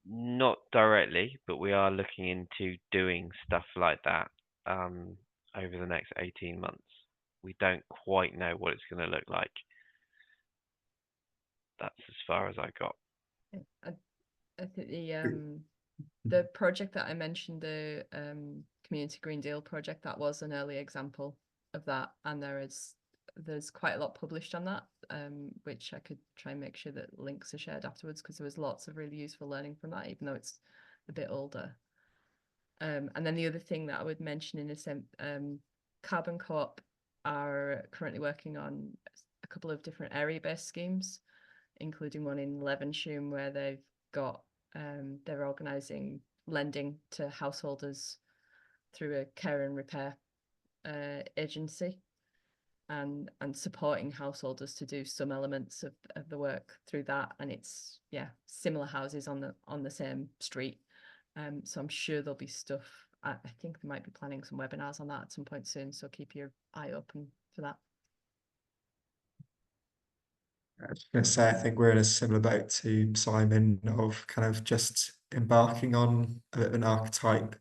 Not directly, but we are looking into doing stuff like that over the next 18 months. We don't quite know what it's going to look like. That's as far as I got. I think the project that I mentioned, the Community Green Deal project, that was an early example of that, and there's quite a lot published on that, which I could try and make sure that links are shared afterwards, because there was lots of really useful learning from that, even though it's a bit older. And then the other thing that I would mention in a Carbon Co-op are currently working on a couple of different area-based schemes, including one in Levenshulme where they've got they're organising lending to householders through a care and repair agency, and supporting householders to do some elements of the work through that. And it's similar houses on the same street. So I'm sure there'll be stuff. I think they might be planning some webinars on that at some point soon, so keep your eye open for that. I was going to say, I think we're in a similar boat to Simon, of kind of just embarking on a bit of an archetype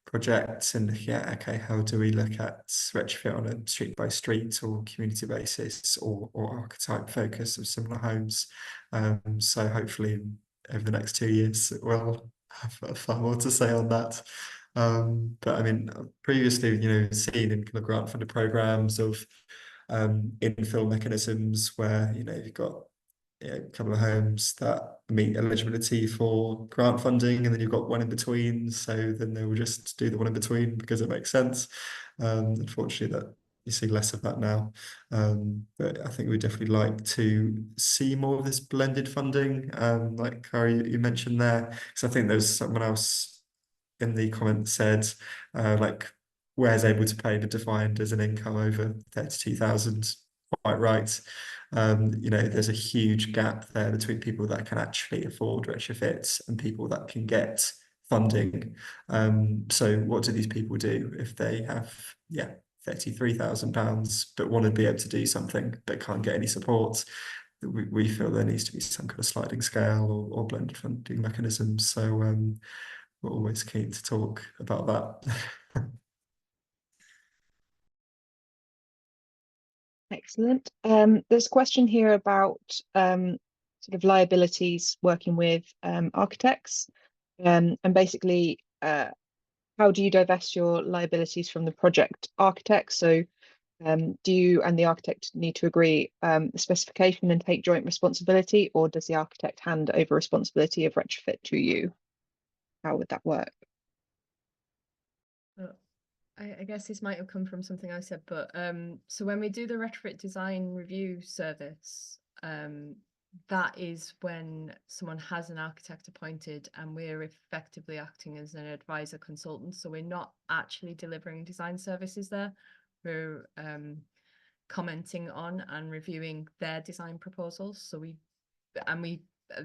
project, and okay, how do we look at retrofit on a street by street or community basis, or archetype focus of similar homes. So hopefully over the next 2 years we'll have far more to say on that. But I mean, previously, seen in kind of grant funded programs of infill mechanisms where you've got a couple of homes that meet eligibility for grant funding, and then you've got one in between, so then they will just do the one in between because it makes sense. Unfortunately, that you see less of that now, but I think we definitely like to see more of this blended funding, like Kari, you mentioned there, because I think there's someone else in the comments said like where's able to pay, but defined as an income over 32,000. Quite right. There's a huge gap there between people that can actually afford retrofits and people that can get funding. So what do these people do if they have £33,000 but want to be able to do something but can't get any support? We feel there needs to be some kind of sliding scale or blended funding mechanisms. So we're always keen to talk about that. Excellent. There's a question here about sort of liabilities working with architects, and basically how do you divest your liabilities from the project architect? So do you and the architect need to agree the specification and take joint responsibility, or does the architect hand over responsibility of retrofit to you? How would that work? I guess this might have come from something I said, but so when we do the retrofit design review service, that is when someone has an architect appointed and we're effectively acting as an advisor consultant. So we're not actually delivering design services there. We're commenting on and reviewing their design proposals. So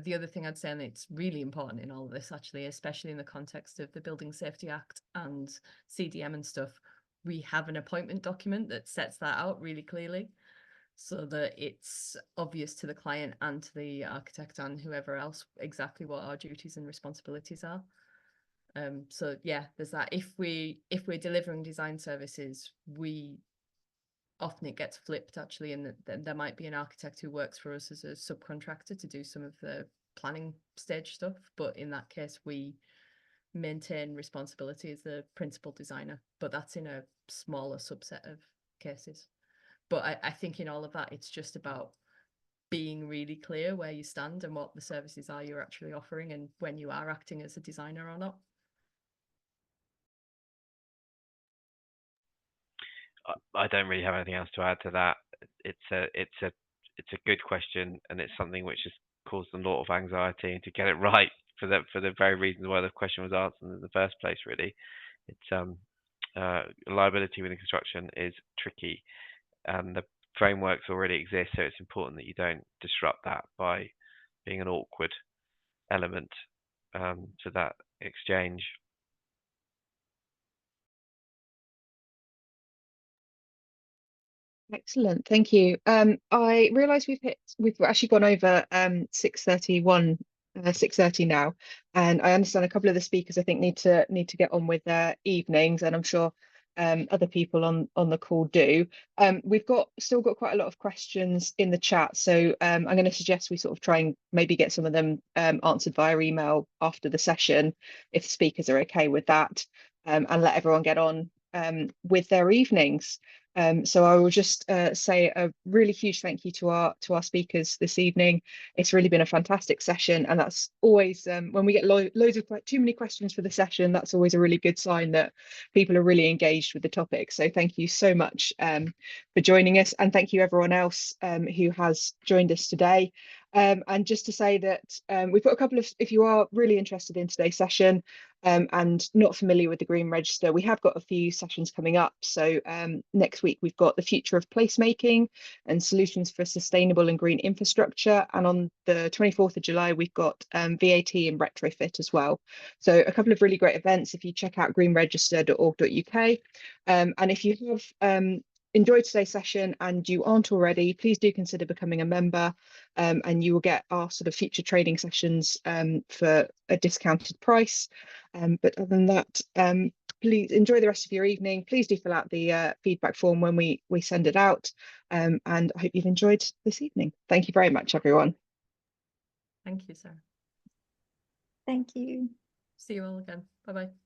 the other thing I'd say, and it's really important in all of this actually, especially in the context of the Building Safety Act and CDM and stuff, we have an appointment document that sets that out really clearly so that it's obvious to the client and to the architect and whoever else exactly what our duties and responsibilities are. So yeah, there's that. If we're delivering design services, often it gets flipped actually, and there might be an architect who works for us as a subcontractor to do some of the planning stage stuff, but in that case we maintain responsibility as the principal designer, but that's in a smaller subset of cases. But I think in all of that it's just about being really clear where you stand and what the services are you're actually offering and when you are acting as a designer or not. I don't really have anything else to add to that. It's a good question, and it's something which has caused a lot of anxiety, and to get it right for the very reasons why the question was answered in the first place. Really, it's liability within construction is tricky, and the frameworks already exist, so it's important that you don't disrupt that by being an awkward element to that exchange. Excellent, thank you. I realise we've actually gone over 6:31, 6:30 now, and I understand a couple of the speakers I think need to get on with their evenings, and I'm sure other people on the call do. We've still got quite a lot of questions in the chat, so I'm going to suggest we sort of try and maybe get some of them answered via email after the session, if the speakers are okay with that, and let everyone get on with their evenings. So I will just say a really huge thank you to our speakers this evening. It's really been a fantastic session, and that's always when we get loads of too many questions for the session, that's always a really good sign that people are really engaged with the topic. So thank you so much for joining us, and thank you everyone else who has joined us today. And just to say that we've got a couple of, if you are really interested in today's session and not familiar with the Green Register, we have got a few sessions coming up. So next week we've got the future of placemaking and solutions for sustainable and green infrastructure. And on the 24th of July, we've got VAT and Retrofit as well. So a couple of really great events if you check out greenregister.org.uk. And if you have enjoyed today's session and you aren't already, please do consider becoming a member, and you will get our sort of future trading sessions for a discounted price. But other than that, please enjoy the rest of your evening. Please do fill out the feedback form when we send it out, and I hope you've enjoyed this evening. Thank you very much, everyone. Thank you, Sarah. Thank you. See you all again. Bye-bye.